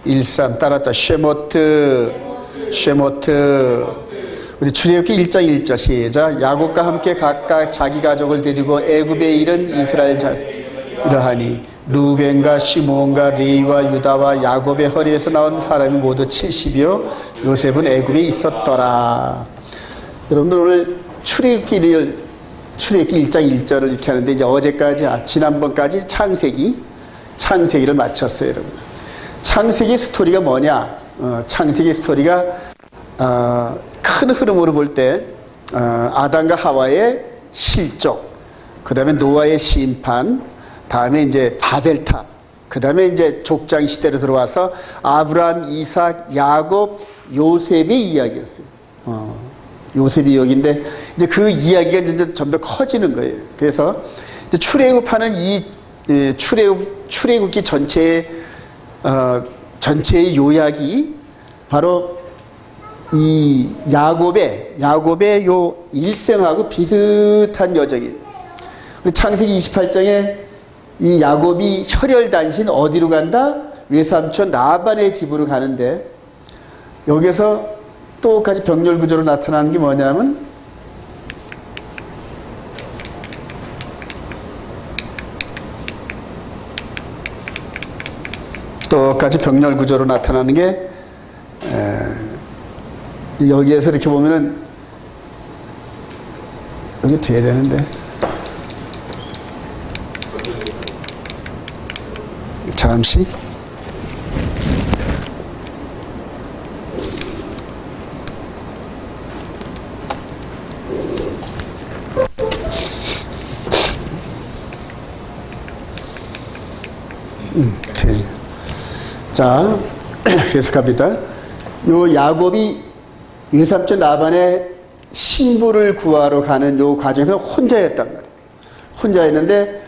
13 따랐다. 쉐모트. 우리 출애굽기 1장 1절 시작. 야곱과 함께 각각 자기 가족을 데리고 애굽에 이른 이스라엘 이러하니 루벤과 시몬과 레위와 유다와 야곱의 허리에서 나온 사람이 모두 70이요 요셉은 애굽에 있었더라. 여러분들 오늘 출애굽기 1장 1절을 이렇게 하는데 이제 어제까지 지난번까지 창세기를 마쳤어요. 여러분. 창세기 스토리가 뭐냐? 창세기 스토리가 큰 흐름으로 볼 때 아담과 하와의 실족, 그 다음에 노아의 심판, 다음에 이제 바벨탑, 그 다음에 이제 족장 시대로 들어와서 아브라함, 이삭, 야곱, 요셉의 이야기였어요. 요셉이 여기인데 이제 그 이야기가 이제 좀 더 커지는 거예요. 그래서 이제 출애굽하는 이 출애굽기 전체의 요약이 바로 이 야곱의 요 일생하고 비슷한 여정이에요. 창세기 28장에 이 야곱이 혈혈단신 어디로 간다? 외삼촌 라반의 집으로 가는데 여기서 똑같이 병렬 구조로 나타나는 게 뭐냐면 똑같이 병렬 구조로 나타나는 게 여기에서 이렇게 보면은 여기 돼야 되는데 잠시 자 계속 갑니다. 요 야곱이 외삼촌 라반의 신부를 구하러 가는 요 과정에서 혼자였단 말이에요. 혼자였는데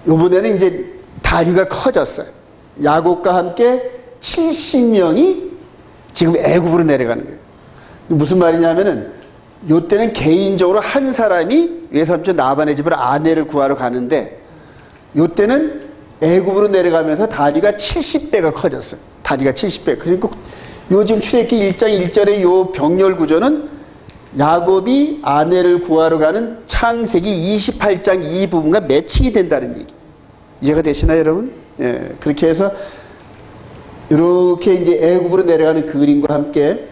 요번에는 이제 다리가 커졌어요. 야곱과 함께 70명이 지금 애굽으로 내려가는 거예요. 무슨 말이냐면은 요때는 개인적으로 한 사람이 외삼촌 라반의 집으로 아내를 구하러 가는데 요때는 애굽으로 내려가면서 다리가 70배가 커졌어요. 다리가 70배. 그리고 요즘 출애굽기 1장 1절의 요 병렬 구조는 야곱이 아내를 구하러 가는 창세기 28장 이 부분과 매칭이 된다는 얘기. 이해가 되시나요, 여러분? 예. 그렇게 해서 이렇게 이제 애굽으로 내려가는 그림과 함께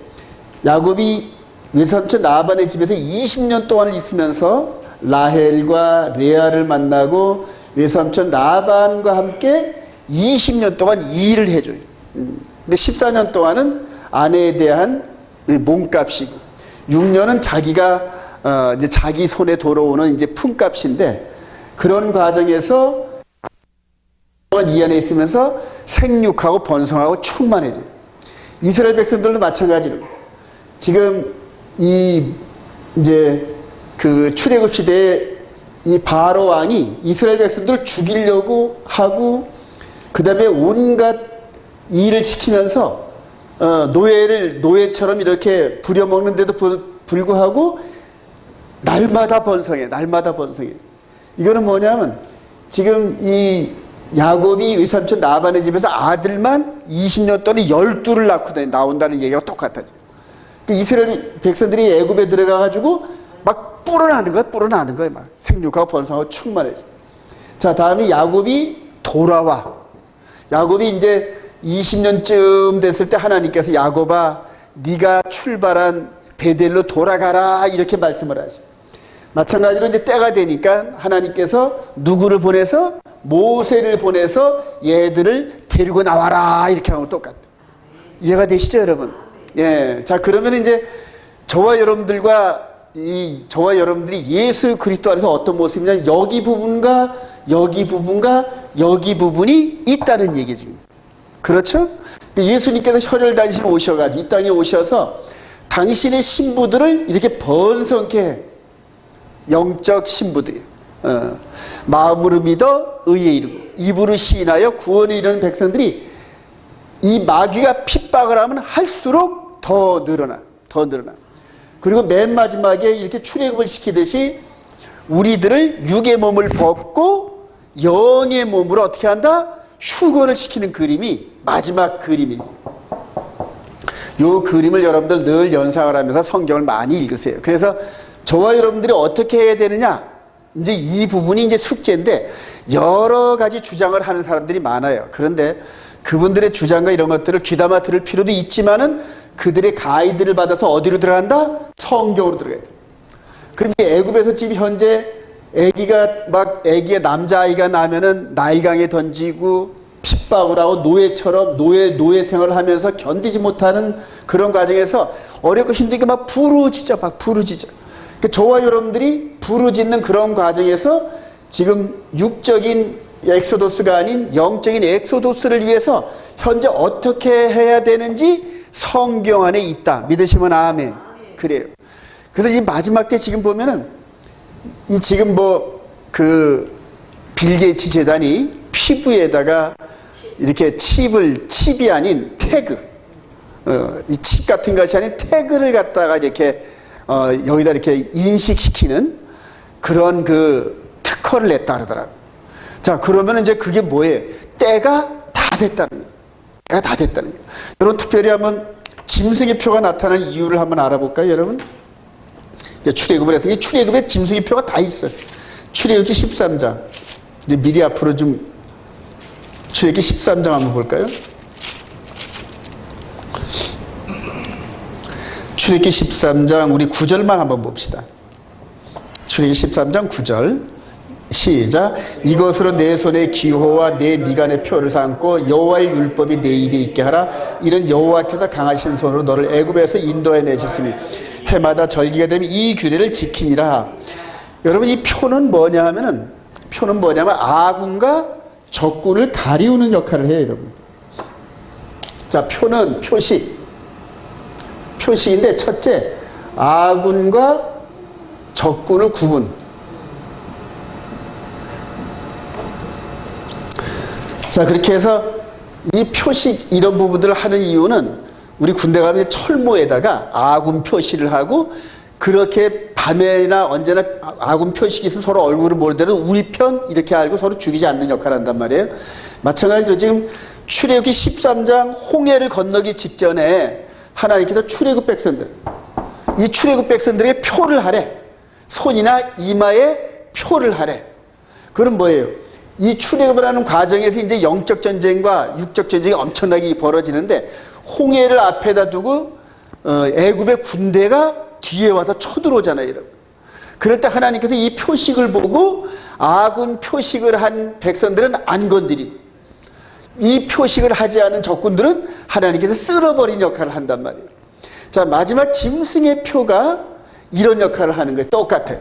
야곱이 외삼촌 라반의 집에서 20년 동안을 있으면서 라헬과 레아를 만나고 외삼촌 라반과 함께 20년 동안 일을 해줘요. 근데 14년 동안은 아내에 대한 몸값이고 6년은 자기가 이제 자기 손에 돌아오는 이제 품값인데 그런 과정에서 이 안에 있으면서 생육하고 번성하고 충만해져요. 이스라엘 백성들도 마찬가지로 지금 이제 그 출애굽 시대에 이 바로 왕이 이스라엘 백성들을 죽이려고 하고 그 다음에 온갖 일을 시키면서 노예처럼 이렇게 부려먹는데도 불구하고 날마다 번성해. 이거는 뭐냐면 지금 이 야곱이 외삼촌 라반의 집에서 아들만 20년 동안 12를 낳고 나온다는 얘기가 똑같아져. 이스라엘 백성들이 애굽에 들어가가지고 막 불어나는 거야. 막 생육하고 번성하고 충만해져. 자, 다음에 야곱이 돌아와. 야곱이 이제 20년쯤 됐을 때 하나님께서 야곱아, 네가 출발한 베델로 돌아가라 이렇게 말씀을 하죠. 마찬가지로 이제 때가 되니까 하나님께서 누구를 보내서 모세를 보내서 얘들을 데리고 나와라 이렇게 하는 거 똑같아. 이해가 되시죠, 여러분? 예. 자, 그러면 이제 저와 여러분들이 예수 그리스도 안에서 어떤 모습이냐면 여기 부분과 여기 부분이 있다는 얘기지. 그렇죠? 예수님께서 혈혈단신 오셔가지고 이 땅에 오셔서 당신의 신부들을 이렇게 번성케 해. 영적 신부들이에요. 마음으로 믿어 의에 이르고 입으로 시인하여 구원에 이르는 백성들이 이 마귀가 핍박을 하면 할수록 더 늘어나. 그리고 맨 마지막에 이렇게 출애굽을 시키듯이 우리들을 육의 몸을 벗고 영의 몸으로 어떻게 한다? 휴거를 시키는 그림이 마지막 그림이에요. 이 그림을 여러분들 늘 연상을 하면서 성경을 많이 읽으세요. 그래서 저와 여러분들이 어떻게 해야 되느냐, 이제 이 부분이 이제 숙제인데, 여러 가지 주장을 하는 사람들이 많아요. 그런데 그분들의 주장과 이런 것들을 귀담아 들을 필요도 있지만은 그들의 가이드를 받아서 어디로 들어간다? 성경으로 들어가야 돼. 그럼 애굽에서 지금 현재 애기의 남자아이가 나면은 나일강에 던지고 핍박을 하고 노예처럼 노예 생활을 하면서 견디지 못하는 그런 과정에서 어렵고 힘들게 막 부르짖어. 그러니까 저와 여러분들이 부르짖는 그런 과정에서 지금 육적인 엑소도스가 아닌 영적인 엑소도스를 위해서 현재 어떻게 해야 되는지 성경 안에 있다. 믿으시면 아멘. 그래요. 그래서 이 마지막 때 지금 보면은 이 지금 빌 게이츠 재단이 피부에다가 이렇게 칩이 아닌 태그, 이 칩 같은 것이 아닌 태그를 갖다가 이렇게 여기다 이렇게 인식시키는 그런 특허를 냈다 그러더라고요. 자, 그러면 이제 그게 뭐예요? 때가 다 됐다는 거예요. 때가 다 됐다는 거예요. 여러분, 특별히 한번 짐승의 표가 나타난 이유를 한번 알아볼까요, 여러분? 이제 출애굽을 해서, 이 출애굽에 짐승의 표가 다 있어요. 출애굽기 13장. 이제 미리 앞으로 좀 출애굽기 13장 한번 볼까요? 출애굽기 13장 우리 9절만 한번 봅시다. 출애굽기 13장 9절 시작. 이것으로 내 손에 기호와 내 미간의 표를 삼고 여호와의 율법이 내 입에 있게 하라. 이는 여호와께서 강하신 손으로 너를 애굽에서 인도해 내셨으니 해마다 절기가 되면 이 규례를 지키니라. 여러분, 이 표는 뭐냐면 아군과 적군을 가리우는 역할을 해요, 여러분. 자, 표는 표식인데, 첫째, 아군과 적군을 구분. 자, 그렇게 해서 이 표식 이런 부분들을 하는 이유는 우리 군대 가면 철모에다가 아군 표시를 하고, 그렇게 밤에나 언제나 아군 표식이 있으면 서로 얼굴을 모르더라도 우리 편 이렇게 알고 서로 죽이지 않는 역할을 한단 말이에요. 마찬가지로 지금 출애굽기 13장 홍해를 건너기 직전에 하나님께서 출애굽 백성들, 이 출애굽 백성들에게 표를 하래. 손이나 이마에 표를 하래. 그건 뭐예요? 이 출애굽을 하는 과정에서 이제 영적 전쟁과 육적 전쟁이 엄청나게 벌어지는데, 홍해를 앞에다 두고 애굽의 군대가 뒤에 와서 쳐들어오잖아요, 여러분. 그럴 때 하나님께서 이 표식을 보고 아군 표식을 한 백성들은 안 건드리고, 이 표식을 하지 않은 적군들은 하나님께서 쓸어버린 역할을 한단 말이에요. 자, 마지막 짐승의 표가 이런 역할을 하는 거예요. 똑같아요.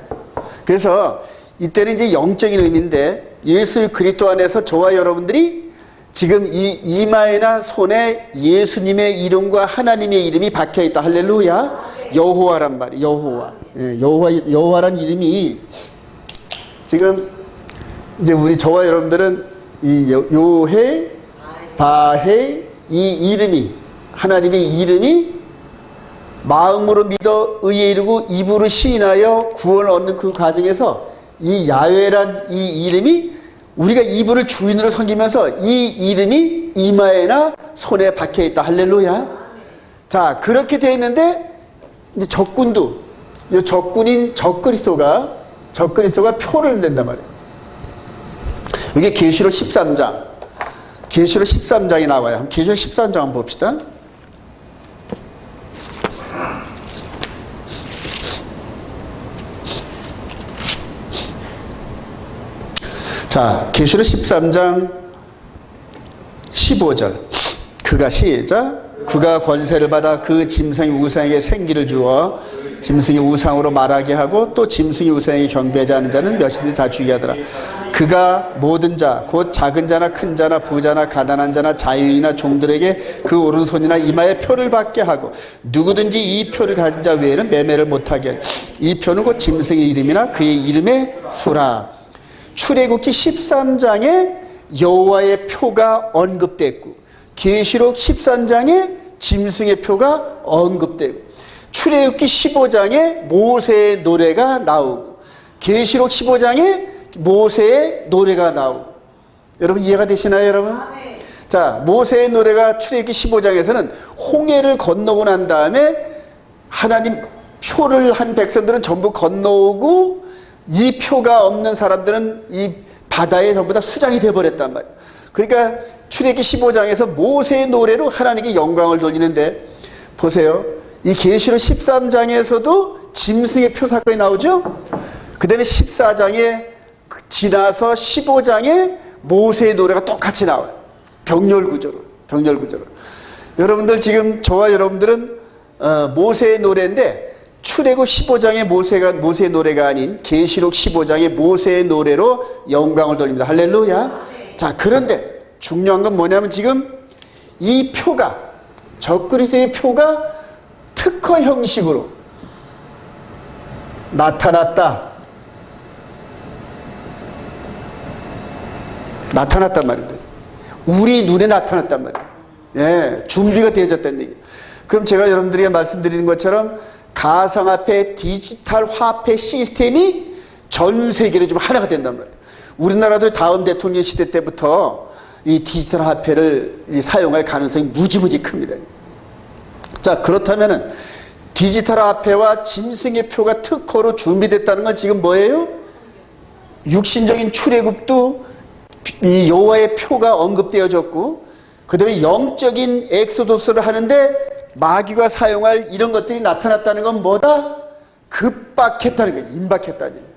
그래서 이때는 이제 영적인 의미인데, 예수 그리스도 안에서 저와 여러분들이 지금 이 이마에나 손에 예수님의 이름과 하나님의 이름이 박혀 있다. 할렐루야. 여호와란 말이에요. 여호와. 예, 여호와란 이름이 지금 이제 우리 저와 여러분들은 이 요해, 바해 이 이름이, 하나님의 이름이 마음으로 믿어 의에 이르고 입으로 시인하여 구원을 얻는 그 과정에서 이 야훼란 이 이름이 우리가 이분을 주인으로 섬기면서 이 이름이 이마에나 손에 박혀 있다. 할렐루야. 자, 그렇게 되어 있는데 이제 적군도, 이 적군인 적그리스도가 표를 낸단 말이에요. 이게 계시록 13장. 계시록 13장이 나와요. 계시록 13장 한번 봅시다. 자, 계시록 13장 15절. 그가 시작. 그가 권세를 받아 그 짐승이 우상에게 생기를 주어 짐승이 우상으로 말하게 하고 또 짐승이 우상에게 경배하지 않은 자는 몇이든지 다 죽게 하더라. 그가 모든 자, 곧 작은 자나 큰 자나 부자나 가난한 자나 자유인이나 종들에게 그 오른손이나 이마에 표를 받게 하고 누구든지 이 표를 가진 자 외에는 매매를 못하게 하리. 이 표는 곧 짐승의 이름이나 그의 이름의 수라. 출애굽기 13장에 여호와의 표가 언급됐고, 계시록 13장에 짐승의 표가 언급되고, 출애굽기 15장에 모세의 노래가 나오고, 계시록 15장에 모세의 노래가 나오고, 여러분 이해가 되시나요, 여러분? 자, 모세의 노래가 출애굽기 15장에서는 홍해를 건너고 난 다음에 하나님 표를 한 백성들은 전부 건너오고 이 표가 없는 사람들은 이 바다에 전부 다 수장이 돼버렸단 말이에요. 그러니까 출애굽기 15장에서 모세의 노래로 하나님께 영광을 돌리는데 보세요. 이 계시록 13장에서도 짐승의 표 사건이 나오죠. 그 다음에 14장에 지나서 15장에 모세의 노래가 똑같이 나와요. 병렬구조로. 여러분들 지금 저와 여러분들은 모세의 노래인데 출애굽 15장의 모세의 노래가 아닌 계시록 15장의 모세의 노래로 영광을 돌립니다. 할렐루야. 자, 그런데 중요한 건 뭐냐면 지금 이 표가 적그리스도의 표가 특허 형식으로 나타났단 말입니다. 우리 눈에 나타났단 말이에요. 예, 준비가 되어졌다는 얘기예요. 그럼 제가 여러분들에게 말씀드리는 것처럼 가상화폐 디지털 화폐 시스템이 전 세계로 좀 하나가 된단 말이에요. 우리나라도 다음 대통령 시대 때부터 이 디지털 화폐를 사용할 가능성이 무지무지 큽니다. 자, 그렇다면은 디지털 화폐와 짐승의 표가 특허로 준비됐다는 건 지금 뭐예요? 육신적인 출애굽도 이 여호와의 표가 언급되어졌고, 그 다음에 영적인 엑소도스를 하는데 마귀가 사용할 이런 것들이 나타났다는 건 뭐다? 급박했다는 거예요. 임박했다는 거예요.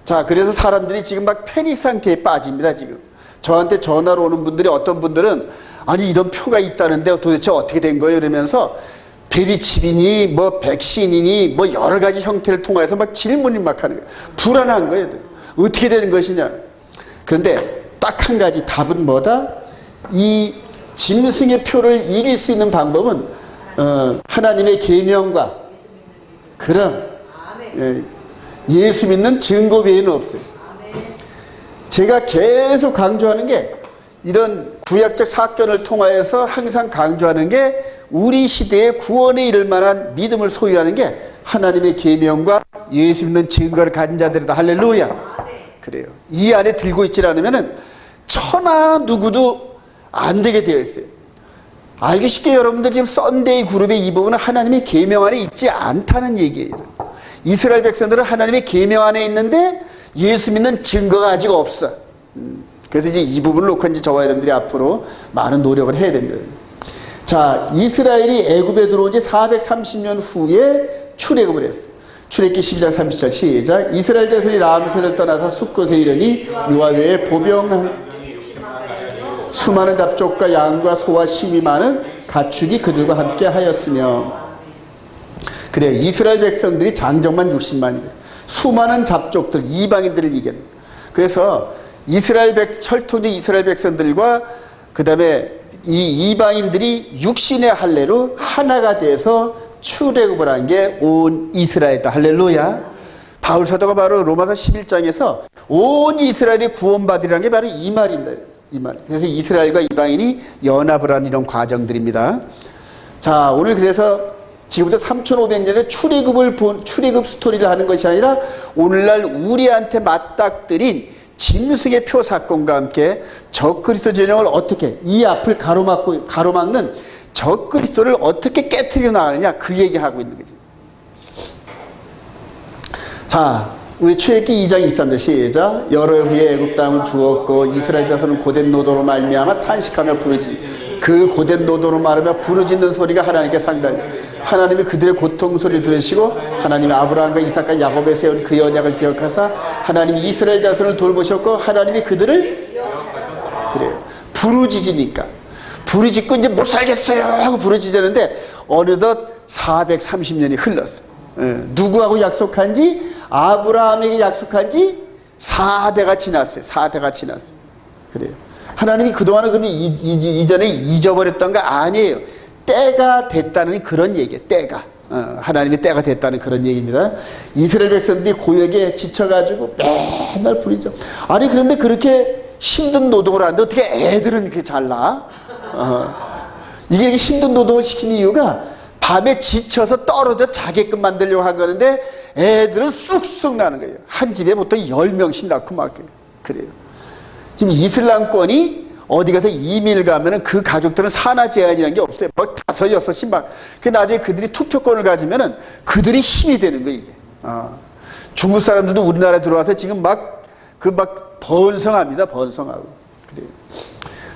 자, 그래서 사람들이 지금 막 패닉 상태에 빠집니다. 지금 저한테 전화로 오는 분들이, 어떤 분들은 아니 이런 표가 있다는데 도대체 어떻게 된 거예요? 이러면서 베리칩이니 뭐 백신이니 뭐 여러 가지 형태를 통해서 막 질문을 막 하는 거예요. 불안한 거예요. 어떻게 되는 것이냐. 그런데 딱 한 가지 답은 뭐다? 이 짐승의 표를 이길 수 있는 방법은 하나님의 계명과 그런 예수 믿는 증거 외에는 없어요. 제가 계속 강조하는 게, 이런 구약적 사건을 통하여서 항상 강조하는 게, 우리 시대의 구원에 이를 만한 믿음을 소유하는 게 하나님의 계명과 예수 믿는 증거를 가진 자들이다. 할렐루야. 그래요. 이 안에 들고 있지 않으면은 천하 누구도 안 되게 되어 있어요. 알기 쉽게 여러분들 지금 썬데이 그룹의 이 부분은 하나님의 계명 안에 있지 않다는 얘기예요. 이스라엘 백성들은 하나님의 계명 안에 있는데 예수 믿는 증거가 아직 없어. 그래서 이제 이 부분을 놓고 이제 저와 여러분들이 앞으로 많은 노력을 해야 됩니다. 자, 이스라엘이 애굽에 들어온 지 430년 후에 출애굽을 했어요. 출애굽기 12장 30절 시작. 이스라엘 자손이 라암세를 떠나서 숫곳에 이르니 유아 외에 보병 수많은 잡족과 양과 소와 심이 많은 가축이 그들과 함께 하였으며. 그래, 이스라엘 백성들이 장정만 60만이래. 수많은 잡족들, 이방인들을 이겨내. 그래서 혈통적 이스라엘 백성들과 그 다음에 이 이방인들이 육신의 할례로 하나가 돼서 출애굽을 한 게 온 이스라엘이다. 할렐루야. 바울 사도가 바로 로마서 11장에서 온 이스라엘이 구원받으라는 게 바로 이 말입니다. 이 말. 그래서 이스라엘과 이방인이 연합을 하는 이런 과정들입니다. 자, 오늘 그래서 지금부터 3500년의 출애굽 스토리를 하는 것이 아니라 오늘날 우리한테 맞닥뜨린 짐승의 표 사건과 함께 적그리스도 전형을 어떻게, 이 앞을 가로막는 적그리스도를 어떻게 깨트려 나가느냐, 그 얘기하고 있는 거지. 자, 우리 출애굽기 2장 23절 시작. 여러 해 후에 애굽 땅을 주었고 이스라엘 자손은 고된 노도로 말미암아 탄식하며 부르지. 그 고된 노도로 말하며 부르짖는 소리가 하나님께 상달려. 하나님이 그들의 고통 소리 들으시고 하나님이 아브라함과 이삭과 야곱에 세운 그 언약을 기억하사 하나님이 이스라엘 자손을 돌보셨고 하나님이 그들을 그래요. 부르짖으니까 부르짖고 이제 못 살겠어요 하고 부르짖었는데 어느덧 430년이 흘렀어요. 누구하고 약속한지, 아브라함에게 약속한지 4대가 지났어요. 4대가 지났어요. 그래요. 하나님이 그동안은 그러면 이전에 잊어버렸던 거 아니에요. 때가 됐다는 그런 얘기예요. 때가. 하나님의 때가 됐다는 그런 얘기입니다. 이스라엘 백성들이 고역에 지쳐가지고 맨날 부르죠. 아니, 그런데 그렇게 힘든 노동을 하는데 어떻게 애들은 그렇게 잘나? 이게 이렇게 힘든 노동을 시키는 이유가 밤에 지쳐서 떨어져 자게끔 만들려고 한 거는데 애들은 쑥쑥 나는 거예요. 한 집에 보통 10명씩 낳고 막 그래요. 지금 이슬람권이 어디 가서 이민을 가면은 그 가족들은 산하 제한이라는 게 없어요. 막 5, 6이 막. 그 나중에 그들이 투표권을 가지면은 그들이 힘이 되는 거예요, 이게. 중국 사람들도 우리나라에 들어와서 지금 막 번성합니다. 번성하고. 그래요.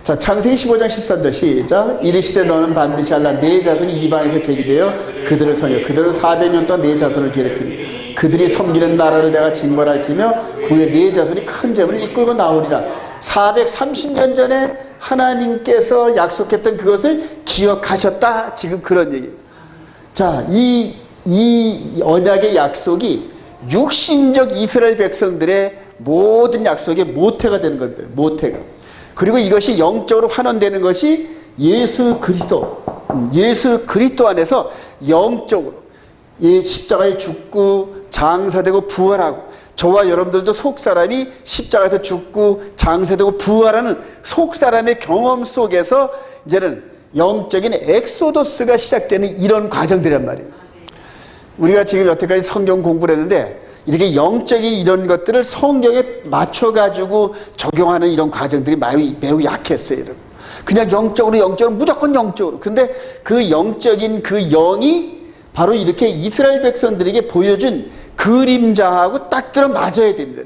자, 창세기 15장 13절 시작. 이르시되 너는 반드시 알라 네 자손이 이방에서 계기되어 그들을 섬겨 그들은 400년 동안 네 자손을 기르리니 그들이 섬기는 나라를 내가 징벌할지며 그 후에 네 자손이 큰 재물을 이끌고 나오리라. 430년 전에 하나님께서 약속했던 그것을 기억하셨다. 지금 그런 얘기예요. 자, 이 언약의 약속이 육신적 이스라엘 백성들의 모든 약속의 모태가 되는 겁니다. 모태가. 그리고 이것이 영적으로 환원되는 것이 예수 그리스도 안에서 영적으로 십자가에 죽고 장사되고 부활하고 저와 여러분들도 속사람이 십자가에서 죽고 장사되고 부활하는 속사람의 경험 속에서 이제는 영적인 엑소더스가 시작되는 이런 과정들이란 말이에요. 우리가 지금 여태까지 성경 공부를 했는데 이렇게 영적인 이런 것들을 성경에 맞춰가지고 적용하는 이런 과정들이 매우 약했어요, 여러분. 그냥 영적으로 무조건 영적으로. 근데 그 영적인 그 영이 바로 이렇게 이스라엘 백성들에게 보여준 그림자하고 딱 들어맞아야 됩니다.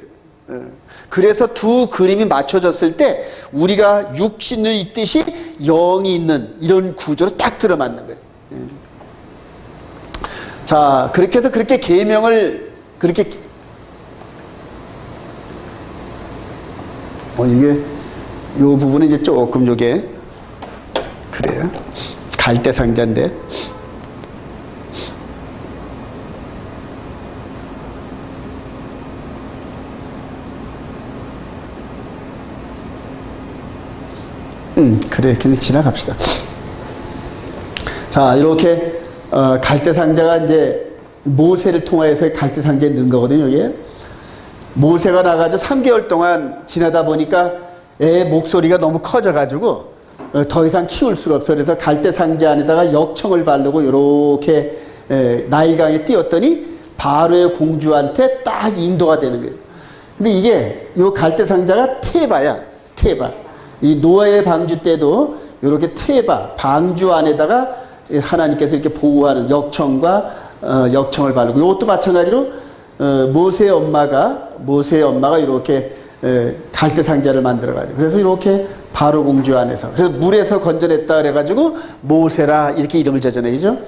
그래서 두 그림이 맞춰졌을 때 우리가 육신을 있듯이 영이 있는 이런 구조로 딱 들어맞는 거예요. 자, 그렇게 해서 그렇게 계명을 그렇게 이게 요 부분은 이제 조금 요게 그래요. 갈대 상자인데 그래 그냥 지나갑시다. 자, 이렇게 갈대 상자가 이제 모세를 통하여서 갈대 상자에 넣은 거거든요. 이게 모세가 나가지고 3개월 동안 지나다 보니까 애 목소리가 너무 커져가지고 더 이상 키울 수가 없어. 그래서 갈대 상자 안에다가 역청을 바르고 이렇게 나일강에 띄웠더니 바로의 공주한테 딱 인도가 되는 거예요. 근데 이게 요 갈대 상자가 테바야. 테바. 이 노아의 방주 때도 이렇게 테바 방주 안에다가 하나님께서 이렇게 보호하는 역청과 역청을 바르고 이것도 마찬가지로 모세의 엄마가 이렇게 갈대 상자를 만들어가지고 그래서 이렇게 바로 공주 안에서 그래서 물에서 건져냈다 그래가지고 모세라 이렇게 이름을 지어내죠.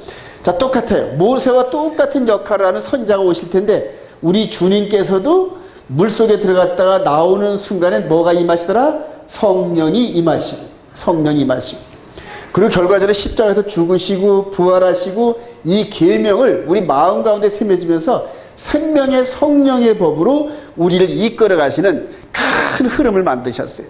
자, 똑같아요. 모세와 똑같은 역할을 하는 선지자가 오실 텐데 우리 주님께서도 물속에 들어갔다가 나오는 순간에 뭐가 임하시더라? 성령이 임하시고 그리고 결과적으로 십자가에서 죽으시고 부활하시고 이 계명을 우리 마음 가운데 새겨지면서 생명의 성령의 법으로 우리를 이끌어 가시는 큰 흐름을 만드셨어요.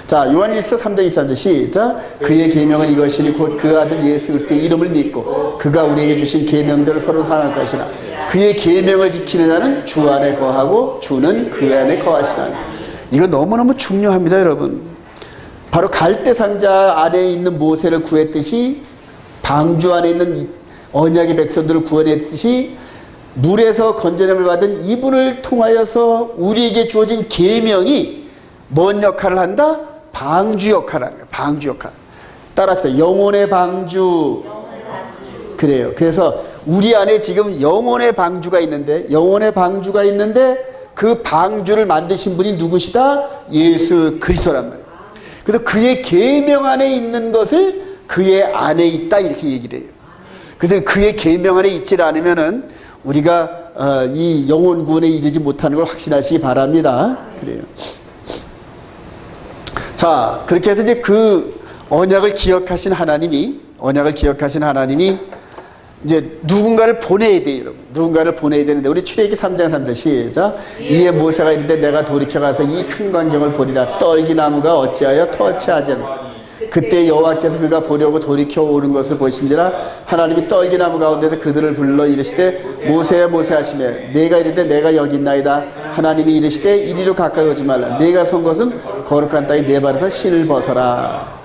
자, 요한일서 3장 23절 시작. 그의 계명은 이것이니 곧 그 아들 예수 그리스도의 이름을 믿고 그가 우리에게 주신 계명대로 서로 살아갈 것이나 그의 계명을 지키는 자는 주 안에 거하고 주는 그 안에 거하시나. 이거 너무너무 중요합니다, 여러분. 바로 갈대 상자 안에 있는 모세를 구했듯이 방주 안에 있는 언약의 백성들을 구원했듯이 물에서 건져냄을 받은 이분을 통하여서 우리에게 주어진 계명이 뭔 역할을 한다? 방주 역할을 하는 거예요. 방주 역할. 따라합시다. 영혼의 방주. 그래요. 그래서 우리 안에 지금 영혼의 방주가 있는데 그 방주를 만드신 분이 누구시다? 예수 그리스도란 말이에요. 그래서 그의 계명 안에 있는 것을 그의 안에 있다 이렇게 얘기를 해요. 그래서 그의 계명 안에 있지 않으면은 우리가 이 영혼 구원에 이르지 못하는 걸 확신하시기 바랍니다. 그래요. 자, 그렇게 해서 이제 그 언약을 기억하신 하나님이 이제 누군가를 보내야 돼요, 여러분. 누군가를 보내야 되는데 우리 출애굽기 3장 3절 시작. 이에 모세가 이르되 내가 돌이켜 가서 이 큰 광경을 보리라. 떨기나무가 어찌하여 터치하지 않는가. 그때 여호와께서 그가 보려고 돌이켜 오는 것을 보신지라. 하나님이 떨기나무 가운데서 그들을 불러 이르시되 모세야 모세 하시매 내가 이르되 내가 여기 있나이다. 하나님이 이르시되 이리로 가까이 오지 말라. 내가 선 것은 거룩한 땅에 내 발에서 신을 벗어라.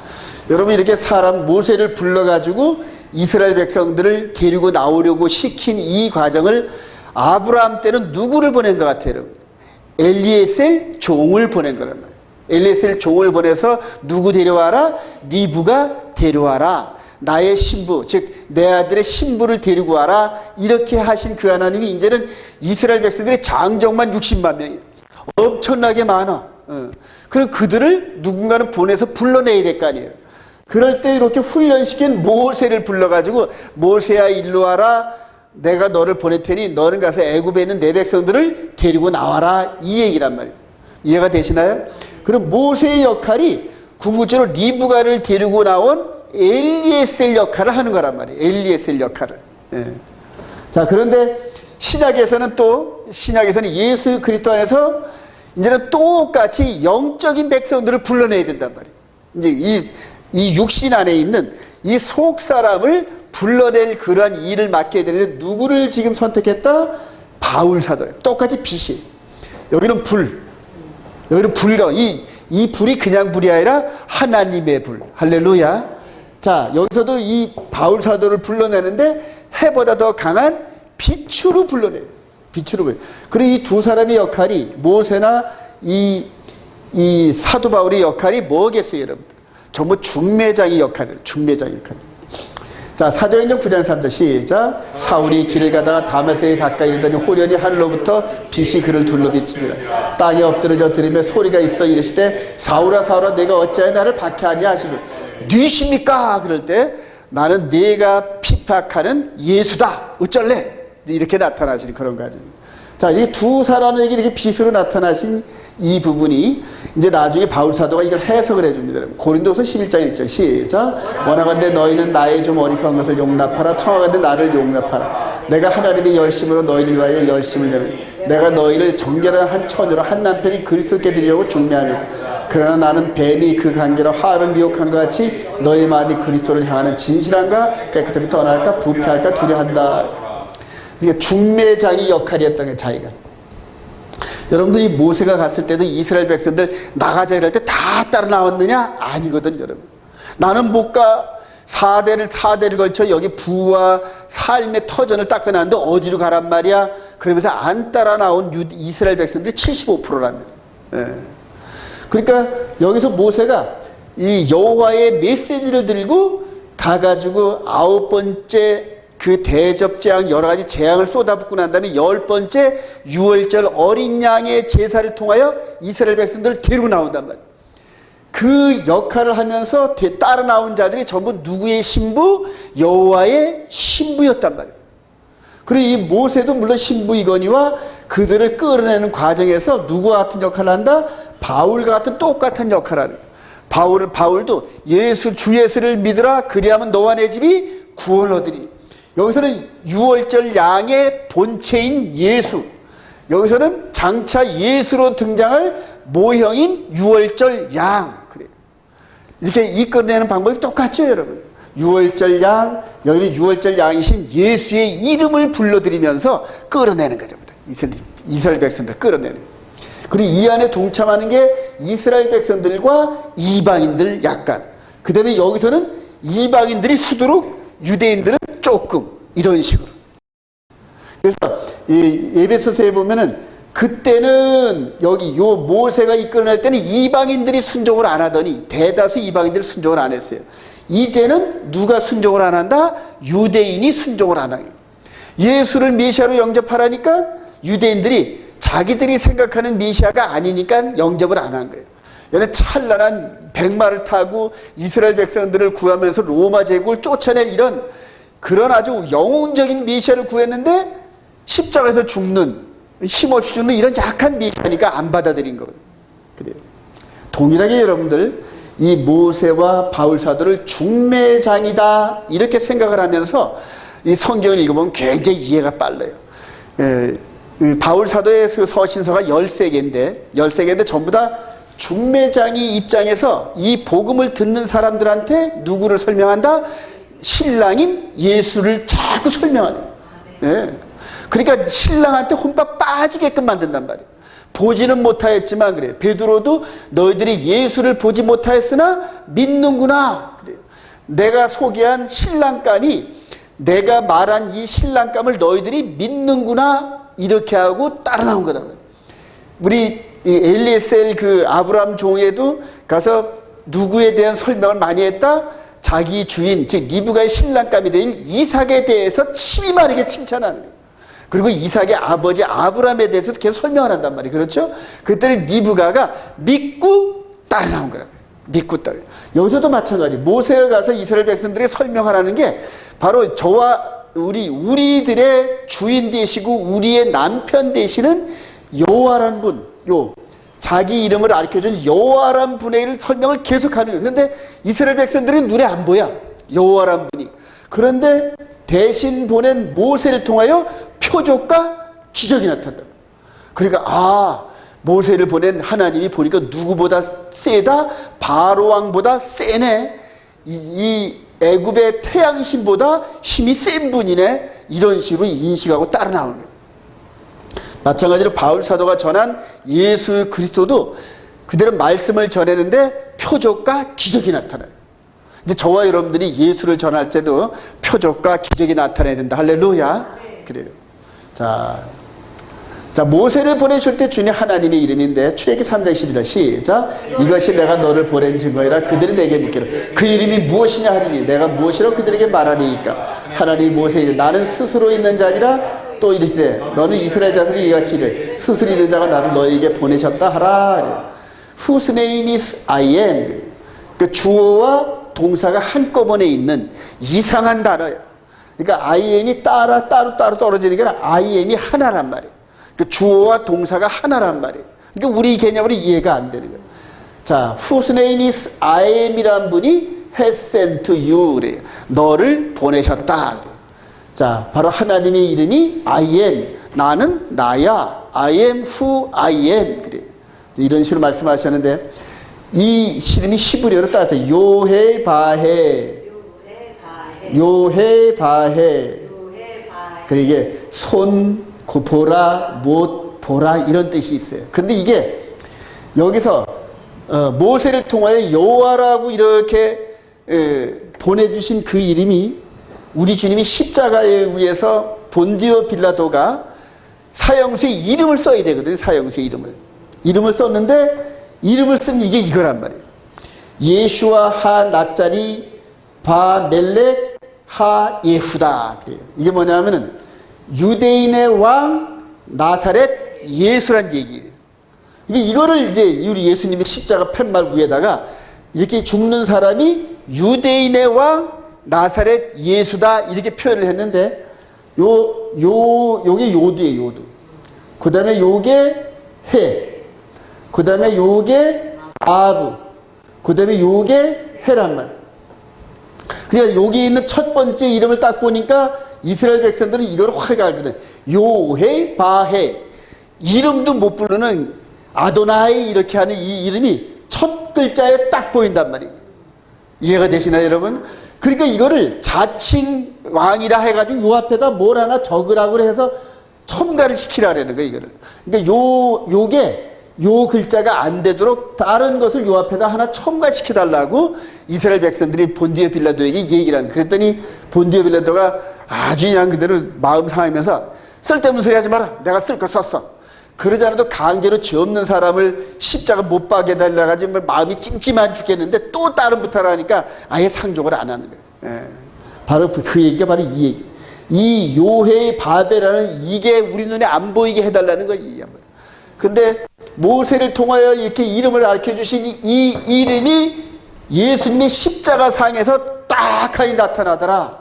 여러분, 이렇게 사람 모세를 불러가지고 이스라엘 백성들을 데리고 나오려고 시킨 이 과정을 아브라함 때는 누구를 보낸 것 같아요, 여러분? 엘리에셀 종을 보낸 거란 말이에요. 엘리에셀 종을 보내서 누구 데려와라? 리브가 데려와라. 나의 신부, 즉 내 아들의 신부를 데리고 와라. 이렇게 하신 그 하나님이 이제는 이스라엘 백성들의 장정만 60만 명이에요. 엄청나게 많아. 그럼 그들을 누군가는 보내서 불러내야 될 거 아니에요. 그럴 때 이렇게 훈련시킨 모세를 불러가지고 모세야 일로 와라. 내가 너를 보낼 테니 너는 가서 애굽에 있는 내 백성들을 데리고 나와라. 이 얘기란 말이에요. 이해가 되시나요? 그럼 모세의 역할이 궁극적으로 리브가를 데리고 나온 엘리에셀 역할을 하는 거란 말이에요. 엘리에셀 역할을. 예. 자, 그런데 신약에서는 예수 그리스도 안에서 이제는 똑같이 영적인 백성들을 불러내야 된단 말이에요. 이제 이 육신 안에 있는 이 속 사람을 불러낼 그러한 일을 맡게 되는데 누구를 지금 선택했다? 바울 사도예요. 똑같이 빛이. 여기는 불. 여기는 불가. 이 불이 그냥 불이 아니라 하나님의 불. 할렐루야. 자, 여기서도 이 바울 사도를 불러내는데 해보다 더 강한 빛으로 불러내요. 빛으로 불러내요. 그리고 이 두 사람의 역할이 모세나 이 사도 바울의 역할이 뭐겠어요, 여러분? 전부 중매장의 역할이에요. 중매장의 역할. 자, 사도행전 9장 3절 시작. 사울이 길을 가다가 다메섹에 가까이 이르더니 호련히 하늘로부터 빛이 그를 둘러 비치니라. 땅에 엎드러져 들으며 소리가 있어 이르시되 사울아 사울아 내가 어찌하여 나를 박해하냐 하시고 누구십니까? 그럴 때 나는 네가 핍박하는 예수다. 어쩔래? 이렇게 나타나시는 그런 거죠. 자, 이 두 사람에게 이렇게 빛으로 나타나신 이 부분이 이제 나중에 바울 사도가 이걸 해석을 해줍니다. 고린도서 11장 1절 시작. 원하건대 너희는 나의 좀 어리석은 것을 용납하라. 청하건대 나를 용납하라. 내가 하나님의 열심으로 너희를 위하여 열심을 내면 내가 너희를 정결한 한 처녀로 한 남편이 그리스도께 드리려고 중매합니다. 그러나 나는 뱀이 그 관계로 화를 미혹한 것 같이 너희 마음이 그리스도를 향하는 진실함과 깨끗함이 떠날까 부패할까 두려워한다. 그러니까 중매장의 역할이었던 게 자기가. 여러분들 이 모세가 갔을 때도 이스라엘 백성들 나가자 이럴 때 다 따라 나왔느냐? 아니거든, 여러분. 나는 못 가. 4대를 걸쳐 여기 부와 삶의 터전을 닦아놨는데 어디로 가란 말이야? 그러면서 안 따라 나온 이스라엘 백성들이 75%랍니다. 예. 그러니까 여기서 모세가 이 여호와의 메시지를 들고 가가지고 9번째 그 대접재앙 여러 가지 재앙을 쏟아붓고 난 다음에 10번째 유월절 어린 양의 제사를 통하여 이스라엘 백성들을 데리고 나온단 말이에요. 그 역할을 하면서 따라 나온 자들이 전부 누구의 신부? 여호와의 신부였단 말이에요. 그리고 이 모세도 물론 신부이거니와 그들을 끌어내는 과정에서 누구와 같은 역할을 한다? 바울과 같은 똑같은 역할을 하는 거예요. 바울도 주 예수를 믿으라 그리하면 너와 내 집이 구원 얻으리. 여기서는 유월절 양의 본체인 예수, 여기서는 장차 예수로 등장할 모형인 유월절 양. 그래요. 이렇게 이끌어내는 방법이 똑같죠, 여러분. 유월절 양, 여기는 유월절 양이신 예수의 이름을 불러들이면서 끌어내는 거죠. 이스라엘 백성들 끌어내는 거예요. 그리고 이 안에 동참하는 게 이스라엘 백성들과 이방인들 약간. 그 다음에 여기서는 이방인들이 수두룩, 유대인들은 조금, 이런 식으로. 그래서 이 에베소서에 보면은 그때는 여기 요 모세가 이끌어낼 때는 이방인들이 순종을 안 하더니 대다수 이방인들이 순종을 안 했어요. 이제는 누가 순종을 안 한다? 유대인이 순종을 안 해요. 예수를 메시아로 영접하라니까 유대인들이 자기들이 생각하는 메시아가 아니니까 영접을 안 한 거예요. 얘는 찬란한 백마를 타고 이스라엘 백성들을 구하면서 로마 제국을 쫓아낼 이런 그런 아주 영웅적인 메시아를 구했는데 십자가에서 죽는, 힘없이 죽는 이런 약한 메시아니까 안 받아들인 거거든요. 그래요. 동일하게 여러분들 이 모세와 바울 사도를 중매장이다 이렇게 생각을 하면서 이 성경을 읽어보면 굉장히 이해가 빨라요. 바울 사도의 그 서신서가 13개인데 전부 다 중매장이 입장에서 이 복음을 듣는 사람들한테 누구를 설명한다? 신랑인 예수를 자꾸 설명하는 거예요. 예. 그러니까 신랑한테 혼밥 빠지게끔 만든단 말이에요. 보지는 못하였지만 그래요. 베드로도 너희들이 예수를 보지 못하였으나 믿는구나. 그래요. 내가 소개한 신랑감이 내가 말한 이 신랑감을 너희들이 믿는구나. 이렇게 하고 따라 나온 거다. 우리 이 엘리에셀 그 아브라함 종에도 가서 누구에 대한 설명을 많이 했다? 자기 주인, 즉 리브가의 신랑감이 된 이삭에 대해서 침이 마르게 칭찬하는 거예요. 그리고 이삭의 아버지 아브라함에 대해서도 계속 설명을 한단 말이에요. 그렇죠? 그때는 리브가가 믿고 딸이 나온 거라고요. 믿고 딸. 여기서도 마찬가지. 모세가 가서 이스라엘 백성들에게 설명하라는 게 바로 저와 우리들의 주인 되시고 우리의 남편 되시는 여호와라는 분, 자기 이름을 알려준 여호와라는 분의 설명을 계속하는 거예요. 그런데 이스라엘 백성들은 눈에 안 보여. 여호와라는 분이. 그런데 대신 보낸 모세를 통하여 표적과 기적이 나타난다. 그러니까 모세를 보낸 하나님이 보니까 누구보다 세다. 바로 왕보다 세네. 이 애굽의 태양신보다 힘이 센 분이네. 이런 식으로 인식하고 따라 나오는 거예요. 마찬가지로 바울 사도가 전한 예수 그리스도도 그대로 말씀을 전했는데 표적과 기적이 나타나요. 이제 저와 여러분들이 예수를 전할 때도 표적과 기적이 나타나야 된다. 할렐루야. 그래요. 자, 모세를 보내실 때 주님 하나님의 이름인데 출애굽기 3장 12절 시작. 이것이 내가 너를 보낸 증거이라 그들이 내게 묻기를 그 이름이 무엇이냐 하리니 내가 무엇이라고 그들에게 말하리이까. 하나님이 모세에게 나는 스스로 있는 자니라 또 이르시되 너는 이스라엘 자손이 이같이 이르 스스로 있는 자가 나를 너에게 보내셨다 하라. Whose name is I am. 그 주어와 동사가 한꺼번에 있는 이상한 단어예요. 그러니까 I am이 따로 떨어지는 게 아니라 I am이 하나란 말이에요. 그 주어와 동사가 하나란 말이에요. 그러니까 우리 개념으로 이해가 안 되는 거예요. 자, whose name is I am이란 분이 has sent you 그래요. 너를 보내셨다. 자, 바로 하나님의 이름이 I am. 나는 나야. I am who I am. 그래요. 이런 식으로 말씀하셨는데 이 이름이 히브리어로 따뜻해요. 요헤바헤. 그래 이게 손, 보라, 못 보라 이런 뜻이 있어요. 근데 이게 여기서 모세를 통하여 여호와라고 이렇게 보내주신 그 이름이 우리 주님이 십자가에 의해서 본디오 빌라도가 사형수의 이름을 써야 되거든요. 사형수의 이름을 썼는데 이름을 쓴 이게 이거란 말이에요. 예슈아 하 낫자리 바 멜렉 하 예후다. 그래요. 이게 뭐냐면은 유대인의 왕 나사렛 예수란 얘기예요. 이거를 이제 우리 예수님의 십자가 팻말 위에다가 이렇게 죽는 사람이 유대인의 왕 나사렛 예수다 이렇게 표현을 했는데 요게 요두예요. 요두. 그 다음에 요게 해. 그 다음에 요게 아브. 그 다음에 요게 해란 말. 그러니까 여기 있는 첫 번째 이름을 딱 보니까 이스라엘 백성들은 이걸 확 알거든. 요헤 바헤. 이름도 못 부르는 아도나이 이렇게 하는 이 이름이 첫 글자에 딱 보인단 말이에요. 이해가 되시나요, 여러분? 그러니까 이거를 자칭 왕이라 해가지고 요 앞에다 뭘 하나 적으라고 해서 첨가를 시키라는 거예요, 이거를. 그러니까 요게 요 글자가 안 되도록 다른 것을 요 앞에다 하나 첨가시켜달라고 이스라엘 백성들이 본디오 빌라도에게 얘기를 하는. 그랬더니 본디오 빌라도가 아주 그냥 그대로 마음 상하면서 쓸데없는 소리 하지 마라. 내가 쓸 거 썼어. 그러지 않아도 강제로 죄 없는 사람을 십자가 못 박게 달라가지고 마음이 찜찜한 죽겠는데 또 다른 부탁을 하니까 아예 상종을 안 하는 거예요. 예. 바로 그 얘기가 바로 이 얘기. 이 요헤 바베라는 이게 우리 눈에 안 보이게 해달라는 거예요. 근데 모세를 통하여 이렇게 이름을 알려주신 이 이름이 예수님의 십자가상에서 딱하니 나타나더라.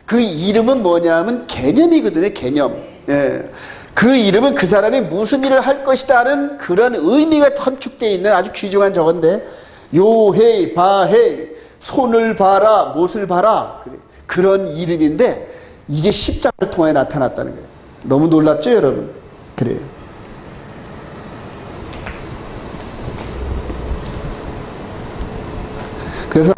그 이름은 뭐냐면 개념이거든요. 개념. 예. 그 이름은 그 사람이 무슨 일을 할 것이다 하는 그런 의미가 함축되어 있는 아주 귀중한 저건데 요헤 바헤 손을 봐라 못을 봐라 그런 이름인데 이게 십자가를 통해 나타났다는 거예요. 너무 놀랍죠 여러분? 그래요. 그래서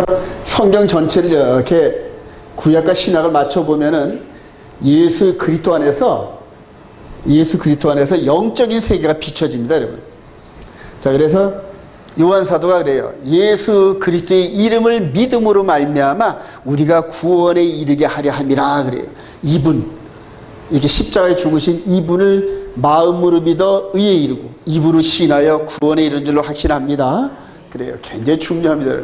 성경 전체를 이렇게 구약과 신약을 맞춰보면은 예수 그리스도 안에서 영적인 세계가 비춰집니다, 여러분. 자, 그래서 요한 사도가 그래요. 예수 그리스도의 이름을 믿음으로 말미암아 우리가 구원에 이르게 하려 함이라 그래요. 이분 이렇게 십자가에 죽으신 이분을 마음으로 믿어 의에 이르고 입으로 신하여 구원에 이른 줄로 확신합니다. 그래요. 굉장히 중요합니다.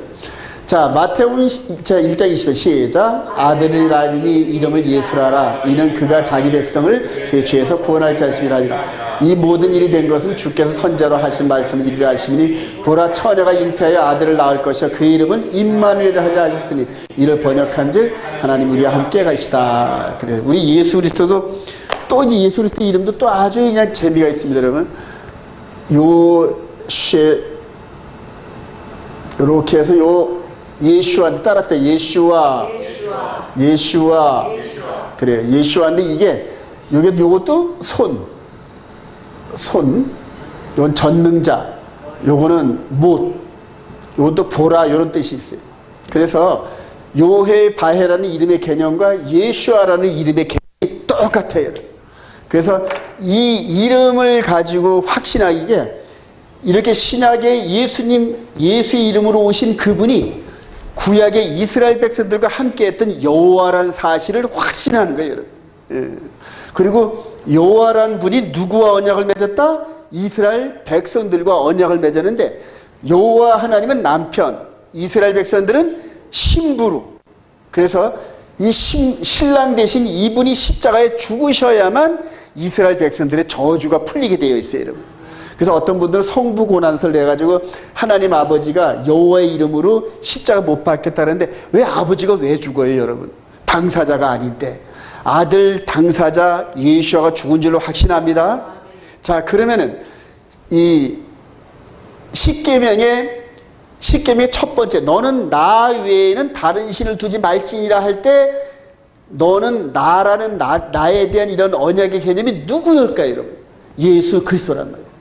자, 마태복음 1장 20절 시작. 아들을 낳으니 이름을 예수라라. 이는 그가 자기 백성을 죄에서 구원할 자심이라. 이 모든 일이 된 것은 주께서 선자로 하신 말씀을 이루려 하시니 보라 처녀가 잉태하여 아들을 낳을 것이요 그 이름은 임마누엘이라 하리라 하셨으니 이를 번역한즉 하나님 우리와 함께 가시다. 그래. 우리 예수 그리스도도 또 이제 예수 그리스도 이름도 또 아주 그냥 재미가 있습니다, 여러분. 이렇게 해서 예수한테 따라합시다. 예수와. 그래요. 예수한데 이게 요것도 손. 요건 전능자. 요거는 못. 요것도 보라. 요런 뜻이 있어요. 그래서 요해 바해라는 이름의 개념과 예수아라는 이름의 개념이 똑같아요. 그래서 이 이름을 가지고 확신하기에 이렇게 신약에 예수의 이름으로 오신 그분이 구약의 이스라엘 백성들과 함께 했던 여호와라는 사실을 확신하는 거예요, 여러분. 예. 그리고 여호와라는 분이 누구와 언약을 맺었다? 이스라엘 백성들과 언약을 맺었는데 여호와 하나님은 남편, 이스라엘 백성들은 신부로. 그래서 이 신랑 대신 이분이 십자가에 죽으셔야만 이스라엘 백성들의 저주가 풀리게 되어 있어요, 여러분. 그래서 어떤 분들은 성부 고난서를 내가지고 하나님 아버지가 여호와의 이름으로 십자가 못 박겠다는데 왜 아버지가 왜 죽어요, 여러분? 당사자가 아닌데. 아들 당사자 예수아가 죽은 줄로 확신합니다. 자, 그러면은 이 십계명의 첫 번째, 너는 나 외에는 다른 신을 두지 말지니라 할 때 너는 나라는 나에 대한 이런 언약의 개념이 누구일까요, 여러분? 예수 그리스도란 말이에요.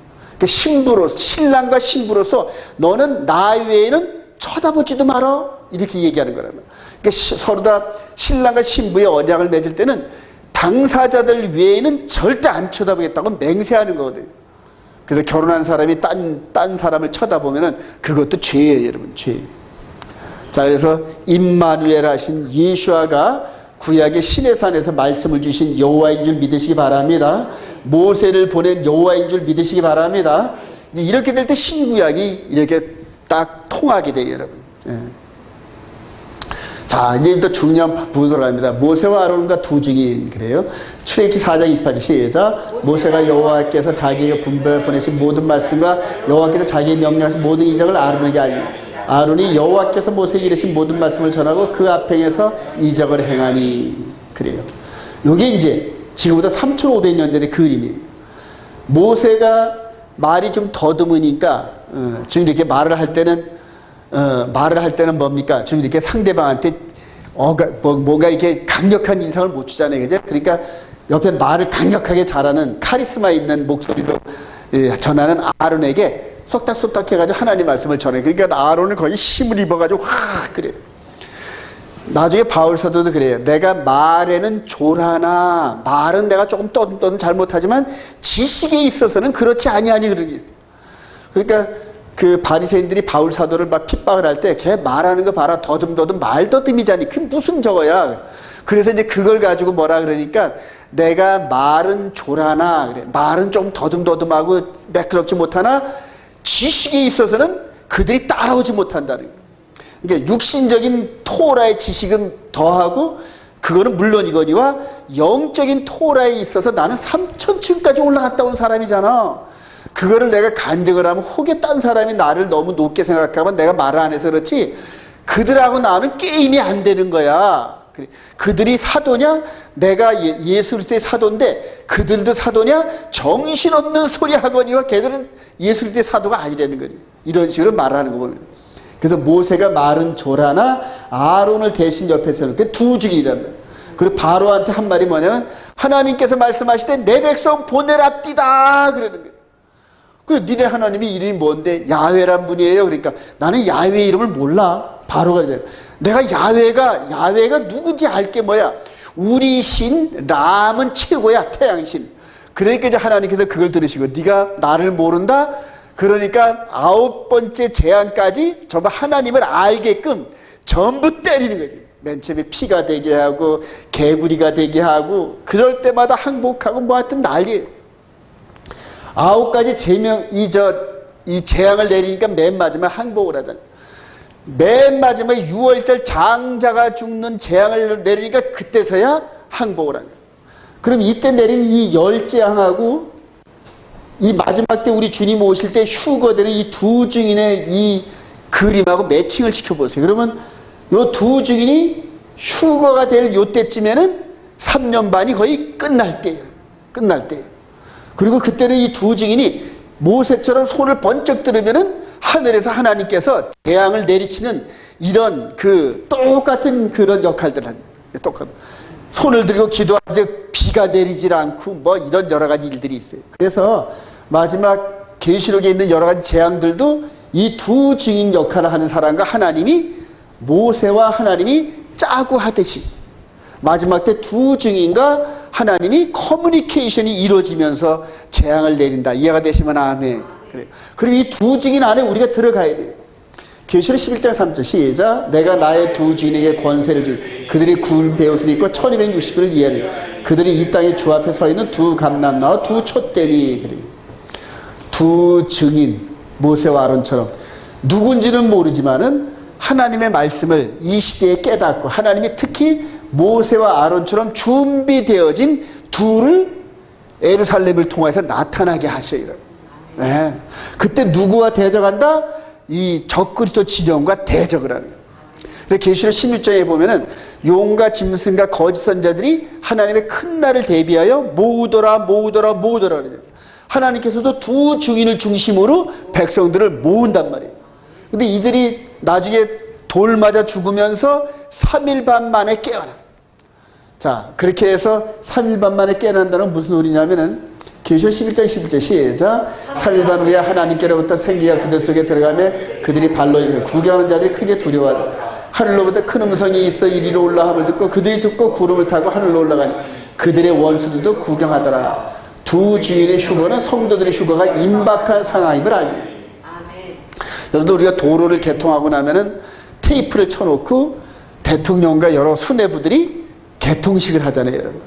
신부로서, 신랑과 신부로서 너는 나 외에는 쳐다보지도 마라, 이렇게 얘기하는 거란 말이에요. 그러니까 서로 다 신랑과 신부의 언약을 맺을 때는 당사자들 외에는 절대 안 쳐다보겠다고 맹세하는 거거든요. 그래서 결혼한 사람이 딴 사람을 쳐다보면은 그것도 죄예요, 여러분. 죄. 자, 그래서 임마누엘 하신 예수아가 구약의 시내산에서 말씀을 주신 여호와인 줄 믿으시기 바랍니다. 모세를 보낸 여호와인 줄 믿으시기 바랍니다. 이제 이렇게 될 때 신구약이 이렇게 딱 통하게 돼요, 여러분. 예. 자, 이제부터 중요한 부분으로 갑니다. 모세와 아론과 두 증인. 그래요. 출애굽기 4장 28절 시작. 모세가 여호와께서 자기에게 분별해 보내신 모든 말씀과 여호와께서 자기에게 명령하신 모든 이적을 아론에게 알리니 아론이 여호와께서 모세에게 이르신 모든 말씀을 전하고 그 앞행에서 이적을 행하니. 그래요. 요게 이제 지금부터 3,500년 전의 그림이에요. 모세가 말이 좀 더듬으니까 지금 이렇게 말을 할 때는 뭡니까? 지금 이렇게 상대방한테 뭔가 이렇게 강력한 인상을 못 주잖아요. 그죠? 그러니까 옆에 말을 강력하게 잘하는 카리스마 있는 목소리로 전하는 아론에게 쏙닥쏙닥 해가지고 하나님 말씀을 전해. 그러니까 아론은 거의 힘을 입어가지고 그래요. 나중에 바울 사도도 그래요. 내가 말에는 졸하나, 말은 내가 조금 떠듬떠듬 잘못하지만 지식에 있어서는 그렇지 아니하니, 그런 게 있어요. 그러니까 그 바리새인들이 바울 사도를 막 핍박을 할 때 걔 말하는 거 봐라, 더듬더듬 말더듬이잖니. 그게 무슨 저거야. 그래서 이제 그걸 가지고 뭐라 그러니까 내가 말은 졸하나, 그래. 말은 좀 더듬더듬하고 매끄럽지 못하나 지식에 있어서는 그들이 따라오지 못한다는 거예요. 그러니까 육신적인 토라의 지식은 더하고 그거는 물론이거니와 영적인 토라에 있어서 나는 3,000층까지 올라갔다 온 사람이잖아. 그거를 내가 간증을 하면 혹여 딴 사람이 나를 너무 높게 생각하면 내가 말을 안 해서 그렇지 그들하고 나는 게임이 안 되는 거야. 그들이 사도냐? 내가 예수 그리스도의 사도인데 그들도 사도냐? 정신없는 소리 하거니와 걔들은 예수 그리스도의 사도가 아니라는 거지. 이런 식으로 말하는 거 보면. 그래서 모세가 말은 졸하나 아론을 대신 옆에 세우는 두 증이란 말이야. 그리고 바로한테 한 말이 뭐냐면 하나님께서 말씀하시되 내 백성 보내랍디다 그러는 거예요. 그 니네 하나님이 이름이 뭔데? 야훼란 분이에요. 그러니까 나는 야훼 이름을 몰라. 바로가 그러잖아요. 내가 야훼가 누군지 알게 뭐야? 우리 신 람은 최고야, 태양신. 그러니까 이제 하나님께서 그걸 들으시고 네가 나를 모른다? 그러니까 9번째 재앙까지 전부 하나님을 알게끔 전부 때리는 거지. 맨 처음에 피가 되게 하고 개구리가 되게 하고 그럴 때마다 항복하고 뭐 하여튼 난리예요. 9가지 이 재앙을 내리니까 맨 마지막에 항복을 하잖아요. 맨 마지막에 6월절 장자가 죽는 재앙을 내리니까 그때서야 항복을 하는 거예요. 그럼 이때 내린 이 10재앙하고 이 마지막 때 우리 주님 오실 때 휴거되는 이 두 증인의 이 그림하고 매칭을 시켜보세요. 그러면 요 두 증인이 휴거가 될 요때쯤에는 3년 반이 거의 끝날 때예요. 끝날 때예요. 그리고 그때는 이 두 증인이 모세처럼 손을 번쩍 들으면은 하늘에서 하나님께서 재앙을 내리치는 이런 똑같은 그런 역할들을 합니다. 똑같은. 손을 들고 기도하지 비가 내리질 않고 뭐 이런 여러 가지 일들이 있어요. 그래서 마지막 계시록에 있는 여러 가지 재앙들도 이 두 증인 역할을 하는 사람과 하나님이 모세와 하나님이 짜고 하듯이 마지막 때 두 증인과 하나님이 커뮤니케이션이 이루어지면서 재앙을 내린다. 이해가 되시면 아멘. 그래요. 그리고 이 두 증인 안에 우리가 들어가야 돼요. 계시록 11장 3절 시작. 내가 나의 두 증인에게 권세를 줄 그들이 굵은 베옷을 입고 1260일을 이해하리라. 그들이 이 땅에 주 앞에 서 있는 두 감람나와 두 촛대니. 그래요. 두 증인 모세와 아론처럼 누군지는 모르지만은 하나님의 말씀을 이 시대에 깨닫고 하나님이 특히 모세와 아론처럼 준비되어진 둘을 예루살렘을 통해서 나타나게 하셔요. 네. 그때 누구와 대적한다? 이 적그리스도 진영과 대적을 하는 거예요. 계시록 16장에 보면은 용과 짐승과 거짓 선자들이 하나님의 큰 날을 대비하여 모으더라 그래요. 하나님께서도 두 증인을 중심으로 백성들을 모은단 말이에요. 근데 이들이 나중에 돌 맞아 죽으면서 3일 반 만에 깨어나. 자, 그렇게 해서 3일 반 만에 깨어난다는 건 무슨 소리냐면은 계시록 11장 11절 시작. 3일 반 후에 하나님께로부터 생기가 그들 속에 들어가며 그들이 발로 이르고 구경하는 자들이 크게 두려워하더라. 하늘로부터 큰 음성이 있어 이리로 올라함을 듣고 그들이 듣고 구름을 타고 하늘로 올라가니 그들의 원수들도 구경하더라. 두 주인의 휴거는 성도들의 휴거가 임박한 상황임을 알고. 여러분들 우리가 도로를 개통하고 나면은 테이프를 쳐놓고 대통령과 여러 수뇌부들이 개통식을 하잖아요, 여러분.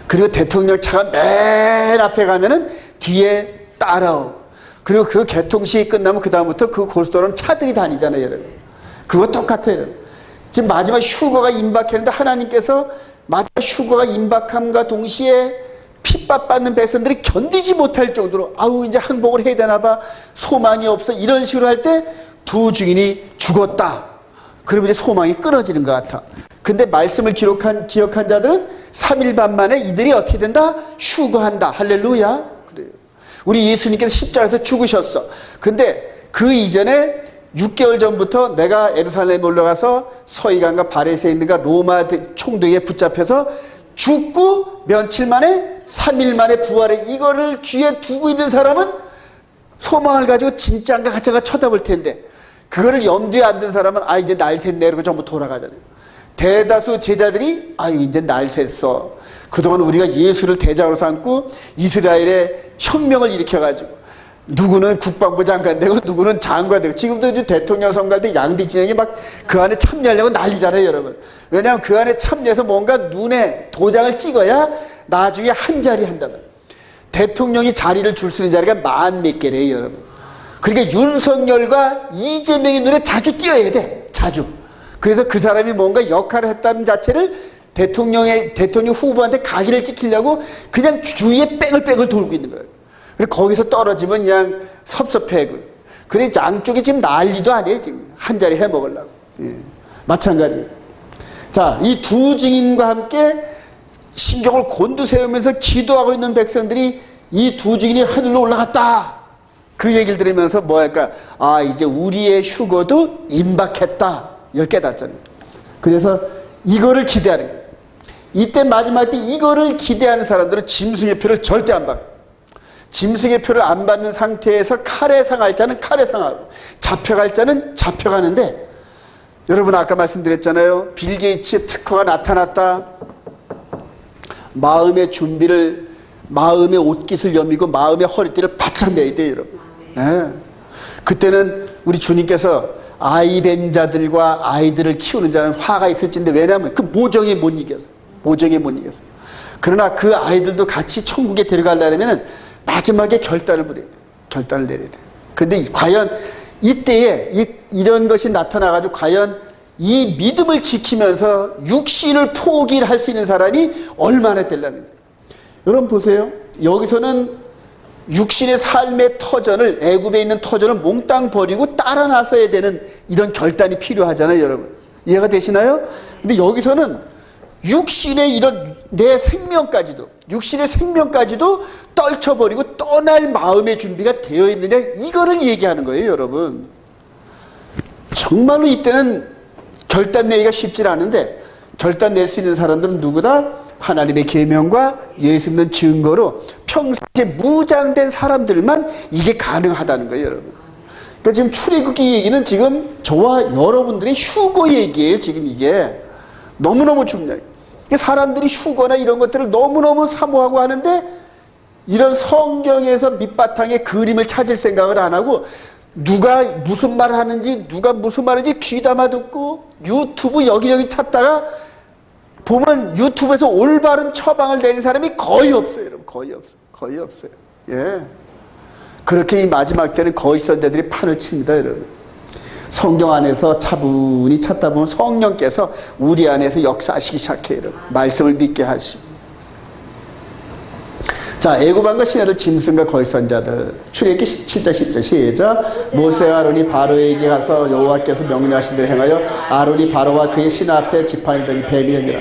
그리고 대통령 차가 맨 앞에 가면은 뒤에 따라오고. 그리고 그 개통식이 끝나면 그다음부터 그 고속도로는 차들이 다니잖아요, 여러분. 그거 똑같아요, 여러분. 지금 마지막 휴거가 임박했는데 하나님께서 마지막 휴거가 임박함과 동시에 핍박받는 백성들이 견디지 못할 정도로 아우 이제 항복을 해야 되나 봐 소망이 없어 이런 식으로 할 때 두 증인이 죽었다. 그러면 이제 소망이 끊어지는 것 같아. 근데 말씀을 기억한 자들은 3일 반 만에 이들이 어떻게 된다? 휴거한다. 할렐루야. 그래요. 우리 예수님께서 십자가에서 죽으셨어. 근데 그 이전에 6개월 전부터 내가 예루살렘에 올라가서 서기관과 바리새인들과 로마 총독에 붙잡혀서 죽고 며칠 만에 3일 만에 부활해. 이거를 귀에 두고 있는 사람은 소망을 가지고 진짜인가 가짜가 쳐다볼 텐데 그거를 염두에 안 둔 사람은 아 이제 날 샜네 이러고 전부 돌아가잖아요. 대다수 제자들이 아유 이제 날 샜어. 그동안 우리가 예수를 대장으로 삼고 이스라엘에 혁명을 일으켜가지고 누구는 국방부 장관 되고 누구는 장관 되고 지금도 이제 대통령 선거할 때 양비 진영이 막 그 안에 참여하려고 난리잖아요, 여러분. 왜냐하면 그 안에 참여해서 뭔가 눈에 도장을 찍어야 나중에 한 자리 한다면 대통령이 자리를 줄 수 있는 자리가 만 몇 개래요, 여러분. 그러니까 윤석열과 이재명의 눈에 자주 띄어야 돼, 자주. 그래서 그 사람이 뭔가 역할을 했다는 자체를 대통령 후보한테 각인을 찍히려고 그냥 주위에 뺑을 돌고 있는 거예요. 그리고 거기서 떨어지면 그냥 섭섭해고. 그래 양쪽에 지금 난리도 아니에요, 지금. 한 자리 해 먹으려고. 예. 마찬가지. 자, 이 두 증인과 함께 신경을 곤두세우면서 기도하고 있는 백성들이 이 두 증인이 하늘로 올라갔다. 그 얘기를 들으면서 뭐 할까? 아, 이제 우리의 휴거도 임박했다. 이걸 깨닫잖아요. 그래서 이거를 기대하는 거예요. 이때 마지막 때 이거를 기대하는 사람들은 짐승의 표를 절대 안 받고 짐승의 표를 안 받는 상태에서 칼에 상할 자는 칼에 상하고 잡혀갈 자는 잡혀가는데 여러분 아까 말씀드렸잖아요. 빌 게이츠 특허가 나타났다. 마음의 준비를 마음의 옷깃을 여미고 마음의 허리띠를 바짝 매야 돼요, 여러분. 네. 그때는 우리 주님께서 아이벤 자들과 아이들을 키우는 자는 화가 있을진데, 왜냐하면 그 모정에 못 이겨서. 모정에 못 이겨서. 그러나 그 아이들도 같이 천국에 데려가려면 마지막에 결단을 내려야 돼. 결단을 내려야 돼. 근데 과연 이때에 이런 것이 나타나가지고 과연 이 믿음을 지키면서 육신을 포기할 수 있는 사람이 얼마나 되려는 거예요. 여러분 보세요. 여기서는 육신의 삶의 터전을, 애굽에 있는 터전을 몽땅 버리고 따라 나서야 되는 이런 결단이 필요하잖아요, 여러분. 이해가 되시나요? 근데 여기서는 육신의 이런 내 생명까지도, 육신의 생명까지도 떨쳐버리고 떠날 마음의 준비가 되어 있느냐, 이거를 얘기하는 거예요, 여러분. 정말로 이때는 결단 내기가 쉽지 않은데, 결단 낼 수 있는 사람들은 누구다? 하나님의 계명과 예수 믿는 증거로 평소에 무장된 사람들만 이게 가능하다는 거예요, 여러분. 그러니까 지금 출애굽기 얘기는 지금 저와 여러분들의 휴거 얘기예요, 지금 이게. 너무너무 중요해요. 사람들이 휴거나 이런 것들을 너무너무 사모하고 하는데, 이런 성경에서 밑바탕에 그림을 찾을 생각을 안 하고, 누가 무슨 말을 하는지, 누가 무슨 말인지 귀담아 듣고 유튜브 여기저기 찾다가 보면 유튜브에서 올바른 처방을 내는 사람이 거의 없어요, 여러분. 거의 없어요. 거의 없어요. 예. 그렇게 이 마지막 때는 거짓 선자들이 판을 칩니다, 여러분. 성경 안에서 차분히 찾다 보면 성령께서 우리 안에서 역사하시기 시작해요, 여러분. 말씀을 믿게 하시고. 자, 애굽왕과 신하들, 짐승과 거짓 선자들. 출애굽기 7장 10절 시작. 모세와 아론이 바로에게 가서 여호와께서 명령하신 대로 행하여 아론이 바로와 그의 신하 앞에 지팡이들이 뱀이니라.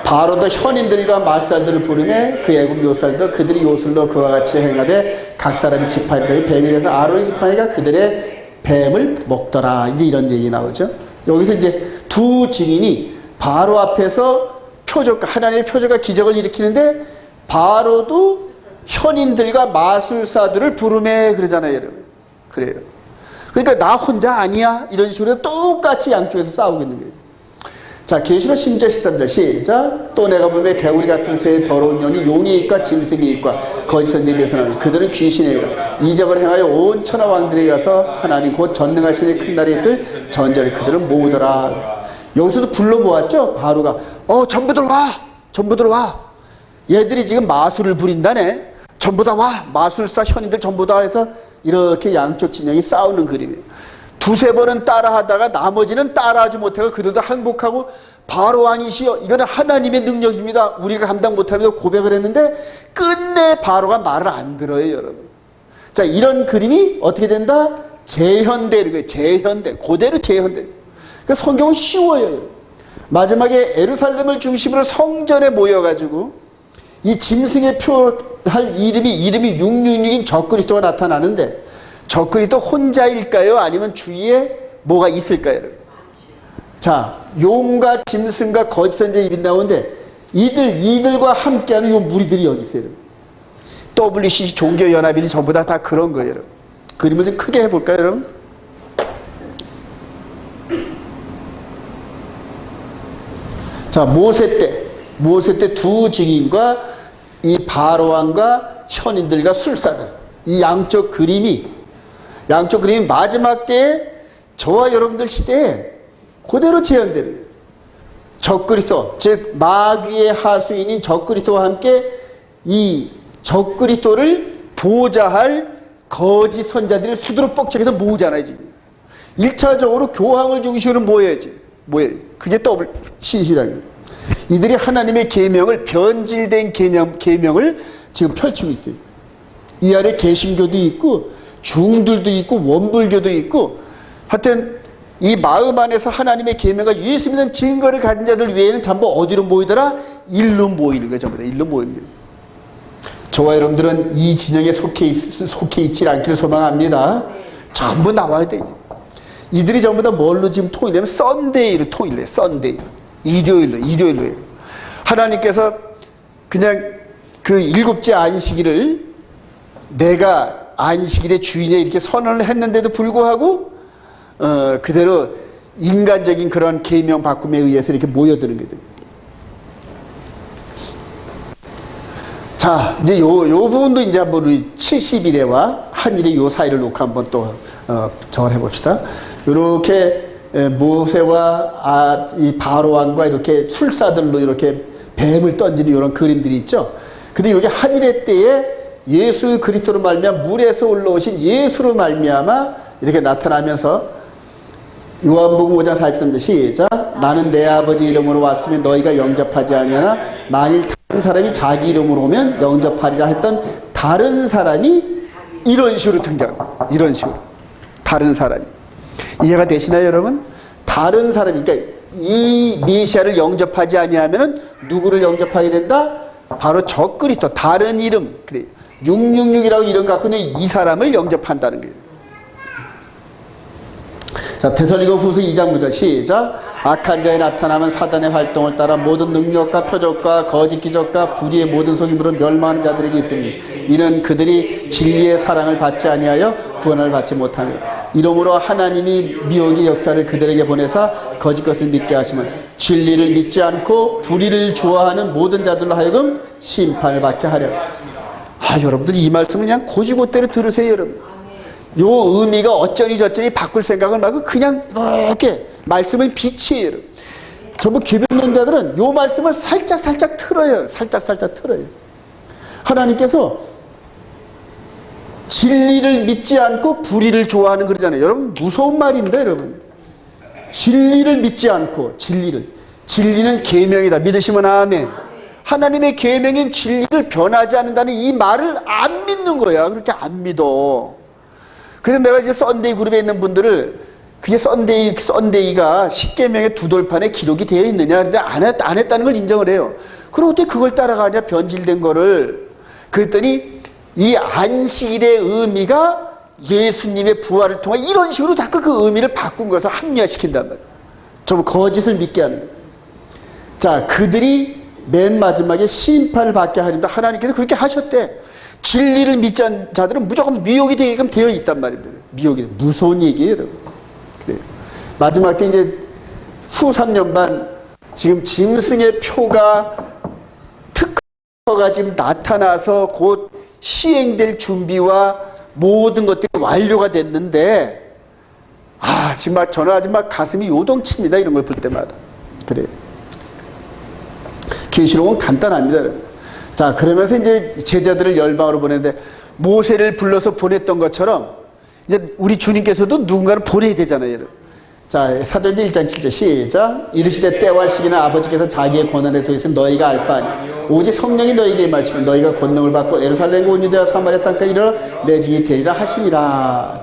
바로도 현인들과 마술사들을 부르매 그 애굽 요술도 그들이 요술로 그와 같이 행하되 각 사람이 지팡이들이 뱀이 돼서 아론의 지팡이가 그들의 뱀을 먹더라. 이제 이런 얘기 나오죠. 여기서 이제 두 증인이 바로 앞에서 하나님의 표적과 기적을 일으키는데, 바로도 현인들과 마술사들을 부르매 그러잖아요, 여러분. 그래요. 그러니까 나 혼자 아니야, 이런 식으로 똑같이 양쪽에서 싸우고 있는 거예요. 자, 계시록 10장 13절 시작. 또 내가 보며 개구리 같은 새의 더러운 영이 용이 있과 짐승이 있과 거짓 선지자에서 나오니 그들은 귀신이라. 이적을 행하여 온 천하 왕들에게 가서 하나님 곧 전능하신 큰 날에 있을 전절에 그들은 모으더라. 여기서도 불러 모았죠. 바로가 전부들 와, 전부들 와. 얘들이 지금 마술을 부린다네. 전부 다 와. 마술사 현인들 전부 다 해서 이렇게 양쪽 진영이 싸우는 그림이에요. 두세 번은 따라하다가 나머지는 따라하지 못하고 그들도 항복하고 바로 왕이시여, 이거는 하나님의 능력입니다, 우리가 감당 못하면서 고백을 했는데 끝내 바로가 말을 안 들어요, 여러분. 자, 이런 그림이 어떻게 된다? 재현되는 거예요. 재현돼. 그대로 재현돼. 그러니까 성경은 쉬워요, 여러분. 마지막에 예루살렘을 중심으로 성전에 모여가지고 이 짐승의 표할 이름이 666인 적그리스도가 나타나는데, 적그리스도 혼자일까요? 아니면 주위에 뭐가 있을까요? 자, 용과 짐승과 거짓 선지자 입이 나오는데 이들과 함께하는 요 무리들이 여기 있어요. WCC 종교연합인이 전부 다 그런 거예요, 여러분. 그림을 좀 크게 해볼까요, 여러분? 자, 모세 때 두 증인과 이 바로왕과 현인들과 술사들, 이 양쪽 그림이 마지막 때에 저와 여러분들 시대에 그대로 재현되는 거예요. 적그리스도, 즉 마귀의 하수인인 적그리스도와 함께 이 적그리스도를 보좌할 거짓 선자들이 수두룩 뻑적해서 모으잖아요, 지금. 1차적으로 교황을 중심으로 모여야지. 그게 신실한 이들이 하나님의 계명을, 변질된 계명을 지금 펼치고 있어요. 이 안에 개신교도 있고 중들도 있고 원불교도 있고, 하여튼 이 마음 안에서 하나님의 계명과 예수 믿는 증거를 가진 자들 외에는 전부 어디로 모이더라? 일로 모이는 거예요. 전부 다 일로 모이는 거예요. 저와 여러분들은 이 진영에 속해 있지 않기를 소망합니다. 전부 나와야 돼요. 이들이 전부 다 뭘로 지금 통일되면 썬데이로 통일해요. 썬데이. 일요일로 해요. 하나님께서 그냥 그 일곱째 안식일을 내가 안식일의 주인에 이렇게 선언을 했는데도 불구하고 그대로 인간적인 그런 계명 바꿈에 의해서 이렇게 모여드는 거죠. 자, 이제 요 부분도 이제 한번 우리 70일에와 한일의 요 사이를 놓고 한번 또 저걸 해봅시다. 이렇게 모세와 이 바로 왕과 이렇게 술사들로 이렇게 뱀을 던지는 이런 그림들이 있죠. 근데 여기 한일의 때에 예수 그리스도로 말미암아 물에서 올라오신 예수로 말미암아 이렇게 나타나면서 요한복음 5장 43절 시작. 나는 내 아버지 이름으로 왔으면 너희가 영접하지 아니하나 만일 다른 사람이 자기 이름으로 오면 영접하리라 했던 다른 사람이 이런 식으로 등장합니다. 이런 식으로 다른 사람이 이해가 되시나요, 여러분? 다른 사람이, 그러니까 이 메시아를 영접하지 아니하면은 누구를 영접하게 된다? 바로 저 그리스도, 다른 이름, 그래 666이라고 이름 갖고 있는 이 사람을 영접한다는 거예요. 자, 데살로니가후서 2장 9절 시작. 악한 자에 나타나면 사단의 활동을 따라 모든 능력과 표적과 거짓 기적과 불의의 모든 속임으로 멸망하는 자들에게 있으니 이는 그들이 진리의 사랑을 받지 아니하여 구원을 받지 못하며 이러므로 하나님이 미혹의 역사를 그들에게 보내사 거짓 것을 믿게 하시면 진리를 믿지 않고 불의를 좋아하는 모든 자들로 하여금 심판을 받게 하려. 여러분들 이 말씀은 그냥 고지고대로 들으세요, 여러분. 요 의미가 어쩌니 저쩌니 바꿀 생각을 말고 그냥 이렇게 말씀을 비치해요. 전부 기변론자들은 요 말씀을 살짝 틀어요. 살짝 틀어요. 하나님께서 진리를 믿지 않고 불의를 좋아하는 그러잖아요. 여러분 무서운 말입니다, 여러분. 진리를 믿지 않고 진리는 계명이다. 믿으시면 아멘. 하나님의 계명인 진리를 변하지 않는다는 이 말을 안 믿는 거야. 그렇게 안 믿어. 그래서 내가 이제 썬데이 그룹에 있는 분들을 그게 썬데이가 10계명의 두 돌판에 기록이 되어 있느냐. 근데 안 했다는 걸 인정을 해요. 그럼 어떻게 그걸 따라가냐, 변질된 거를. 그랬더니 이 안식일의 의미가 예수님의 부활을 통해 이런 식으로 자꾸 그 의미를 바꾼 것을 합리화시킨단 말이에요. 좀 거짓을 믿게 하는 거예요. 자, 그들이 맨 마지막에 심판을 받게 하는데 하나님께서 그렇게 하셨대. 진리를 믿지 않는 자들은 무조건 미혹이 되게끔 되어 있단 말입니다. 미혹이 무서운 얘기예요, 여러분. 그래요. 마지막 때 이제 후 3년 반 지금 짐승의 표가 특허가 지금 나타나서 곧 시행될 준비와 모든 것들이 완료가 됐는데 지금 막 전화하지 막 가슴이 요동칩니다. 이런 걸 볼 때마다. 그래요. 계시록은 간단합니다, 여러분. 자, 그러면서 이제 제자들을 열방으로 보내는데 모세를 불러서 보냈던 것처럼 이제 우리 주님께서도 누군가를 보내야 되잖아요, 여러분. 자, 사도행전 1장 7절 시작. 이르시되 때와 시기는 아버지께서 자기의 권한에 두었으면 너희가 알 바 아니 오직 성령이 너희에게 임하시면 너희가 권능을 받고 예루살렘과 온 유대와 사마리아 땅까지 이르러 내 증인이 되리라 하시니라.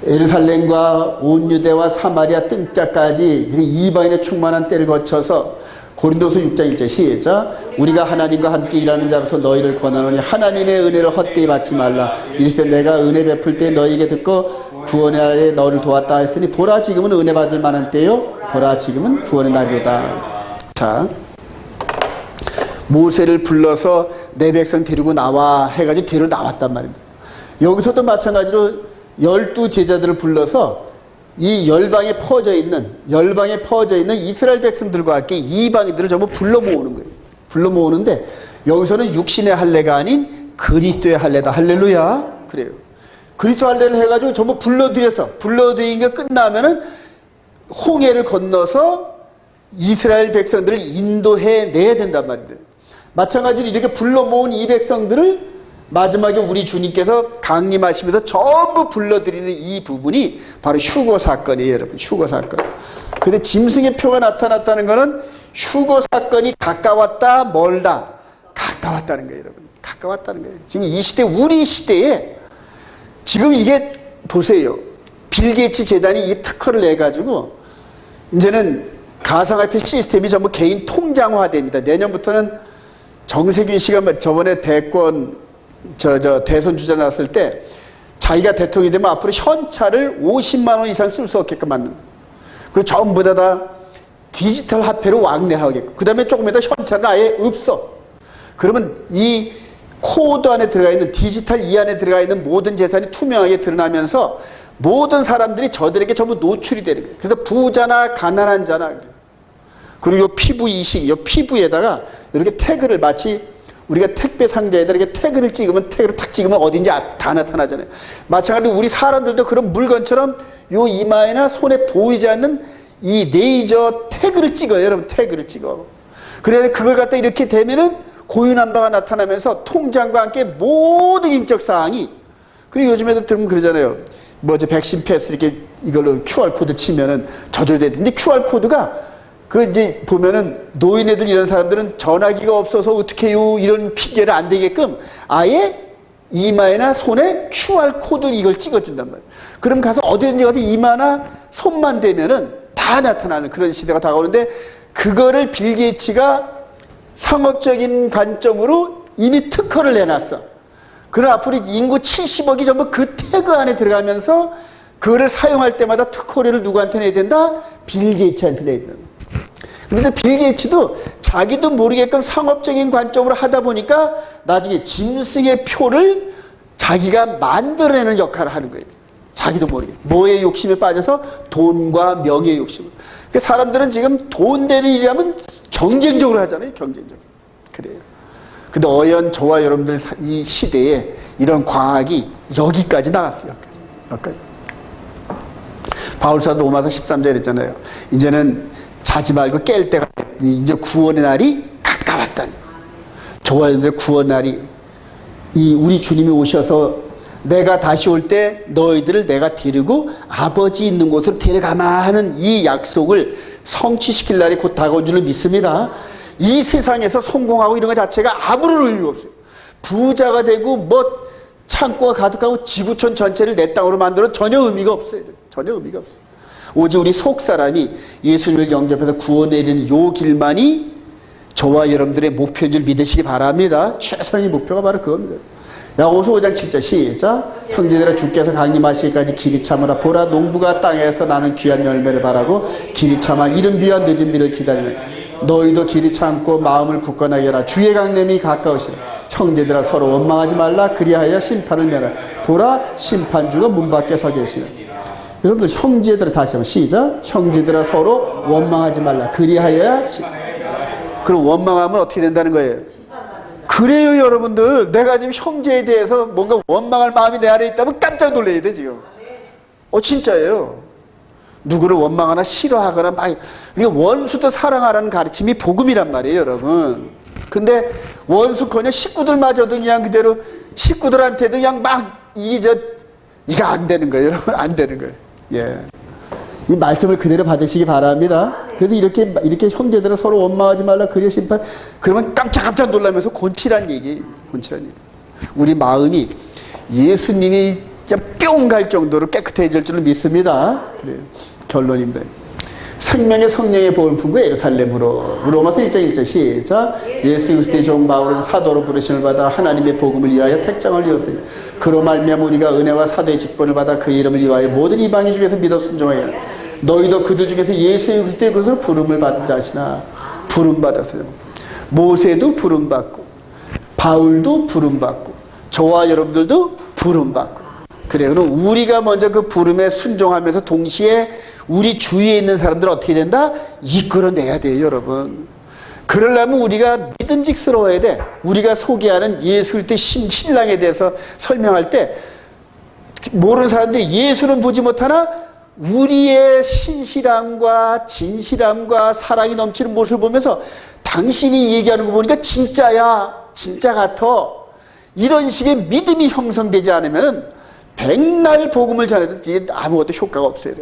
예루살렘과 온 유대와 사마리아 땅까지 이방인의 충만한 때를 거쳐서 고린도서 6장 1절 시작. 우리가 하나님과 함께 일하는 자로서 너희를 권하노니 하나님의 은혜를 헛되이 받지 말라. 이르시되 내가 은혜 베풀 때 너희에게 듣고 구원의 날에 너를 도왔다 했으니 보라 지금은 은혜 받을 만한 때요 보라 지금은 구원의 날이로다. 자, 모세를 불러서 내 백성 데리고 나와 해가지고 데리고 나왔단 말입니다. 여기서도 마찬가지로 12 제자들을 불러서 이 열방에 퍼져 있는 이스라엘 백성들과 함께 이방인들을 전부 불러 모으는 거예요. 불러 모으는데 여기서는 육신의 할례가 아닌 그리스도의 할례다. 할렐루야. 그래요. 그리스도 할례를 해가지고 전부 불러들인 게 끝나면은 홍해를 건너서 이스라엘 백성들을 인도해 내야 된단 말입니다. 마찬가지로 이렇게 불러 모은 이 백성들을 마지막에 우리 주님께서 강림하시면서 전부 불러들이는 이 부분이 바로 휴거 사건이에요, 여러분. 휴거 사건. 근데 짐승의 표가 나타났다는 것은 휴거 사건이 가까웠다, 멀다. 가까웠다는 거예요, 여러분. 가까웠다는 거예요. 지금 이 시대, 우리 시대에 지금 이게 보세요. 빌 게이츠 재단이 이 특허를 내가지고 이제는 가상화폐 시스템이 전부 개인 통장화됩니다. 내년부터는 정세균 씨가 저번에 대권 대선 주자 나왔을 때 자기가 대통령이 되면 앞으로 현찰을 50만 원 이상 쓸 수 없게끔 만든다. 그리고 전부 다 디지털 화폐로 왕래하게끔. 그 다음에 조금 이따 현찰은 아예 없어. 그러면 이 코드 안에 들어가 있는 디지털 이 안에 들어가 있는 모든 재산이 투명하게 드러나면서 모든 사람들이 저들에게 전부 노출이 되는 거예요. 그래서 부자나 가난한 자나 그리고 요 피부 이식, 요 피부에다가 이렇게 태그를 마치 우리가 택배 상자에다 이렇게 태그를 찍으면, 태그를 탁 찍으면 어딘지 다 나타나잖아요. 마찬가지로 우리 사람들도 그런 물건처럼 요 이마에나 손에 보이지 않는 이 레이저 태그를 찍어요. 여러분, 태그를 찍어. 그래야 그걸 갖다 이렇게 대면은 고유넘버가 나타나면서 통장과 함께 모든 인적 사항이, 그리고 요즘에도 들으면 그러잖아요. 뭐지, 백신 패스 이렇게 이걸로 QR코드 치면은 저절되는데, QR코드가 그 이제 보면은 노인애들 이런 사람들은 전화기가 없어서 어떡해요 이런 핑계를 안 되게끔 아예 이마에나 손에 QR코드 이걸 찍어준단 말이에요. 그럼 가서 어디든지 가서 이마나 손만 대면은 다 나타나는 그런 시대가 다가오는데, 그거를 빌 게이츠가 상업적인 관점으로 이미 특허를 내놨어. 그럼 앞으로 인구 70억이 전부 그 태그 안에 들어가면서 그거를 사용할 때마다 특허료를 누구한테 내야 된다? 빌 게이츠한테 내야 된다. 그런데 빌 게이츠도 자기도 모르게끔 상업적인 관점으로 하다 보니까 나중에 짐승의 표를 자기가 만들어내는 역할을 하는 거예요. 자기도 모르게. 뭐의 욕심에 빠져서? 돈과 명예의 욕심. 그러니까 사람들은 지금 돈 되는 일이라면 경쟁적으로 하잖아요. 경쟁적으로. 그래요. 근데 어연 저와 여러분들 이 시대에 이런 과학이 여기까지 나갔어요. 여기까지. 바울사도 로마서 13절에 했잖아요. 이제는 자지 말고 깰 때가, 이제 구원의 날이 가까웠다니. 저와 여러분들 구원 날이, 이 우리 주님이 오셔서 내가 다시 올 때 너희들을 내가 데리고 아버지 있는 곳으로 데려가마 하는 이 약속을 성취시킬 날이 곧 다가온 줄을 믿습니다. 이 세상에서 성공하고 이런 것 자체가 아무런 의미가 없어요. 부자가 되고 뭐 창고가 가득하고 지구촌 전체를 내 땅으로 만들어 전혀 의미가 없어요. 전혀 의미가 없어요. 오직 우리 속 사람이 예수님을 영접해서 구원에 이르는 요 길만이 저와 여러분들의 목표인 줄 믿으시기 바랍니다. 최선의 목표가 바로 그겁니다. 야고보서 5장 7절 시작. 형제들아, 주께서 강림하시기까지 길이 참으라. 보라, 농부가 땅에서 나는 귀한 열매를 바라고 길이 참아 이른 비와 늦은 비를 기다리는 너희도 길이 참고 마음을 굳건하게 하라. 주의 강림이 가까우시라. 형제들아, 서로 원망하지 말라. 그리하여 심판을 면하라. 보라, 심판주가 문 밖에 서 계시라. 여러분들, 형제들아, 다시 한번 시작. 형제들아, 서로 원망하지 말라. 그리하여 그럼 원망하면 어떻게 된다는 거예요? 그래요. 여러분들, 내가 지금 형제에 대해서 뭔가 원망할 마음이 내 안에 있다면 깜짝 놀라야 돼 지금. 진짜예요. 누구를 원망하나 싫어하거나 막, 그러니까 원수도 사랑하라는 가르침이 복음이란 말이에요, 여러분. 근데 원수커녕 식구들마저도 그냥 그대로 식구들한테도 그냥 막 이거 안 되는 거예요, 여러분. 안 되는 거예요. 예. 이 말씀을 그대로 받으시기 바랍니다. 그래서 이렇게 형제들은 서로 원망하지 말라. 그리하여 심판. 그러면 깜짝 놀라면서 곤치란 얘기. 우리 마음이 예수님이 뿅 갈 정도로 깨끗해질 줄 믿습니다. 그래요. 결론입니다. 생명의 성령의 복을 품고 예루살렘으로. 로마서 1장 1절 시작. 예수 그리스도의 종 바울은 사도로 부르심을 받아 하나님의 복음을 위하여 택정을 이뤘으니 그로 말미암아 우리가 은혜와 사도의 직분을 받아 그 이름을 위하여 모든 이방인 중에서 믿어 순종하여 너희도 그들 중에서 예수 그리스도의 것으로 부름을 받은 자시나. 부름받았어요. 모세도 부름받고 바울도 부름받고 저와 여러분들도 부름받고. 그래요. 그럼 우리가 먼저 그 부름에 순종하면서 동시에 우리 주위에 있는 사람들은 어떻게 된다? 이끌어내야 돼요, 여러분. 그러려면 우리가 믿음직스러워야 돼. 우리가 소개하는 예수 그리스도의 신랑에 대해서 설명할 때 모르는 사람들이 예수는 보지 못하나 우리의 신실함과 진실함과 사랑이 넘치는 모습을 보면서 당신이 얘기하는 거 보니까 진짜야, 진짜 같아. 이런 식의 믿음이 형성되지 않으면 백날 복음을 전해도 아무것도 효과가 없어요.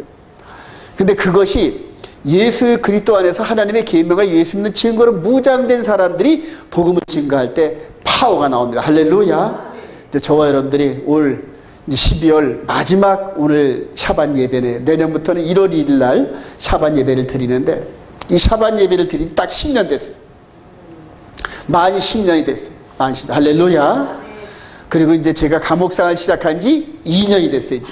근데 그것이 예수 그리스도 안에서 하나님의 계명과 예수 믿는 증거로 무장된 사람들이 복음을 증거할 때 파워가 나옵니다. 할렐루야. 이제 저와 여러분들이 올 12월 마지막 오늘 샤반 예배네. 내년부터는 1월 1일 날 샤반 예배를 드리는데 이 샤반 예배를 드린 딱 10년 됐어요. 만 10년이 됐어요. 만 10년. 할렐루야. 그리고 이제 제가 감옥상을 시작한 지 2년이 됐어요. 이제.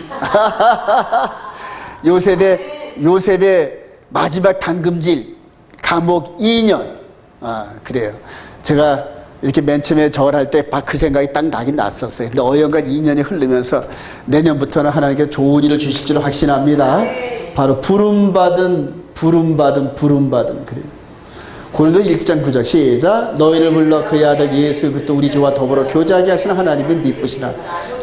요셉의 마지막 당금질 감옥 2년. 그래요. 제가 이렇게 맨 처음에 저를 할 때 그 생각이 딱 나긴 났었어요. 근데 어연간 2년이 흐르면서 내년부터는 하나님께 좋은 일을 주실 줄 확신합니다. 바로 부름받은. 그래요. 고린도 1장 9절 시작. 너희를 불러 그의 아들 예수 그리스도 우리 주와 더불어 교제하게 하시는 하나님을 미쁘시나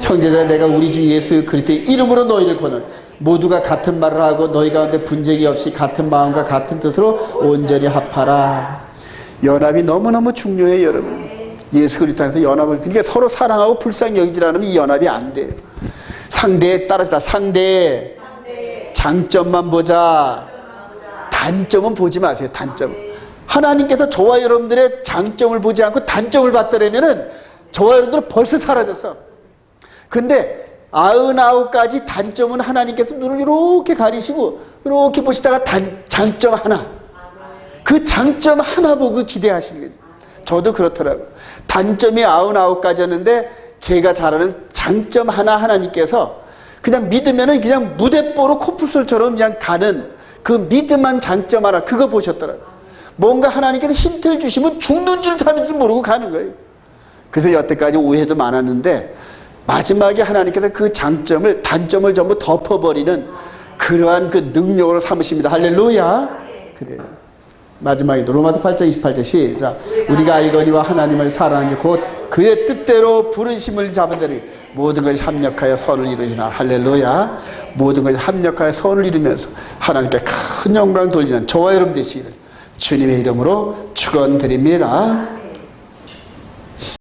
형제들아 내가 우리 주 예수 그리스도의 이름으로 너희를 권하노니 모두가 같은 말을 하고 너희 가운데 분쟁이 없이 같은 마음과 같은 뜻으로 온전히 합하라. 연합이 너무너무 중요해요, 여러분. 예수 그리스도 안에서 연합을, 그러니까 서로 사랑하고 불쌍히 여기지 않으면 이 연합이 안 돼요. 상대에 따라서 상대의 장점만 보자. 단점은 보지 마세요. 단점. 하나님께서 저와 여러분들의 장점을 보지 않고 단점을 봤더라면은 저와 여러분들은 벌써 사라졌어. 근데 99가지 단점은 하나님께서 눈을 이렇게 가리시고 이렇게 보시다가 장점 하나, 그 장점 하나 보고 기대하시는 거죠. 저도 그렇더라고요. 단점이 99가지였는데 제가 잘 아는 장점 하나 하나님께서 그냥 믿으면은 그냥 무대뽀로 코뿔소처럼 그냥 가는 그 믿음한 장점 하나, 그거 보셨더라고요. 뭔가 하나님께서 힌트를 주시면 죽는 줄 사는 줄 모르고 가는 거예요. 그래서 여태까지 오해도 많았는데 마지막에 하나님께서 그 장점을, 단점을 전부 덮어버리는 그러한 그 능력으로 삼으십니다. 할렐루야. 그래요. 마지막에도 로마서 8장 28절 시작. 우리가 알거니와 하나님을 사랑하는 곧 그의 뜻대로 부르심을 잡은 대로 모든 것이 합력하여 선을 이루시나. 할렐루야. 모든 것이 합력하여 선을 이루면서 하나님께 큰 영광 돌리는 저와 여러분 되시기를 주님의 이름으로 축원드립니다.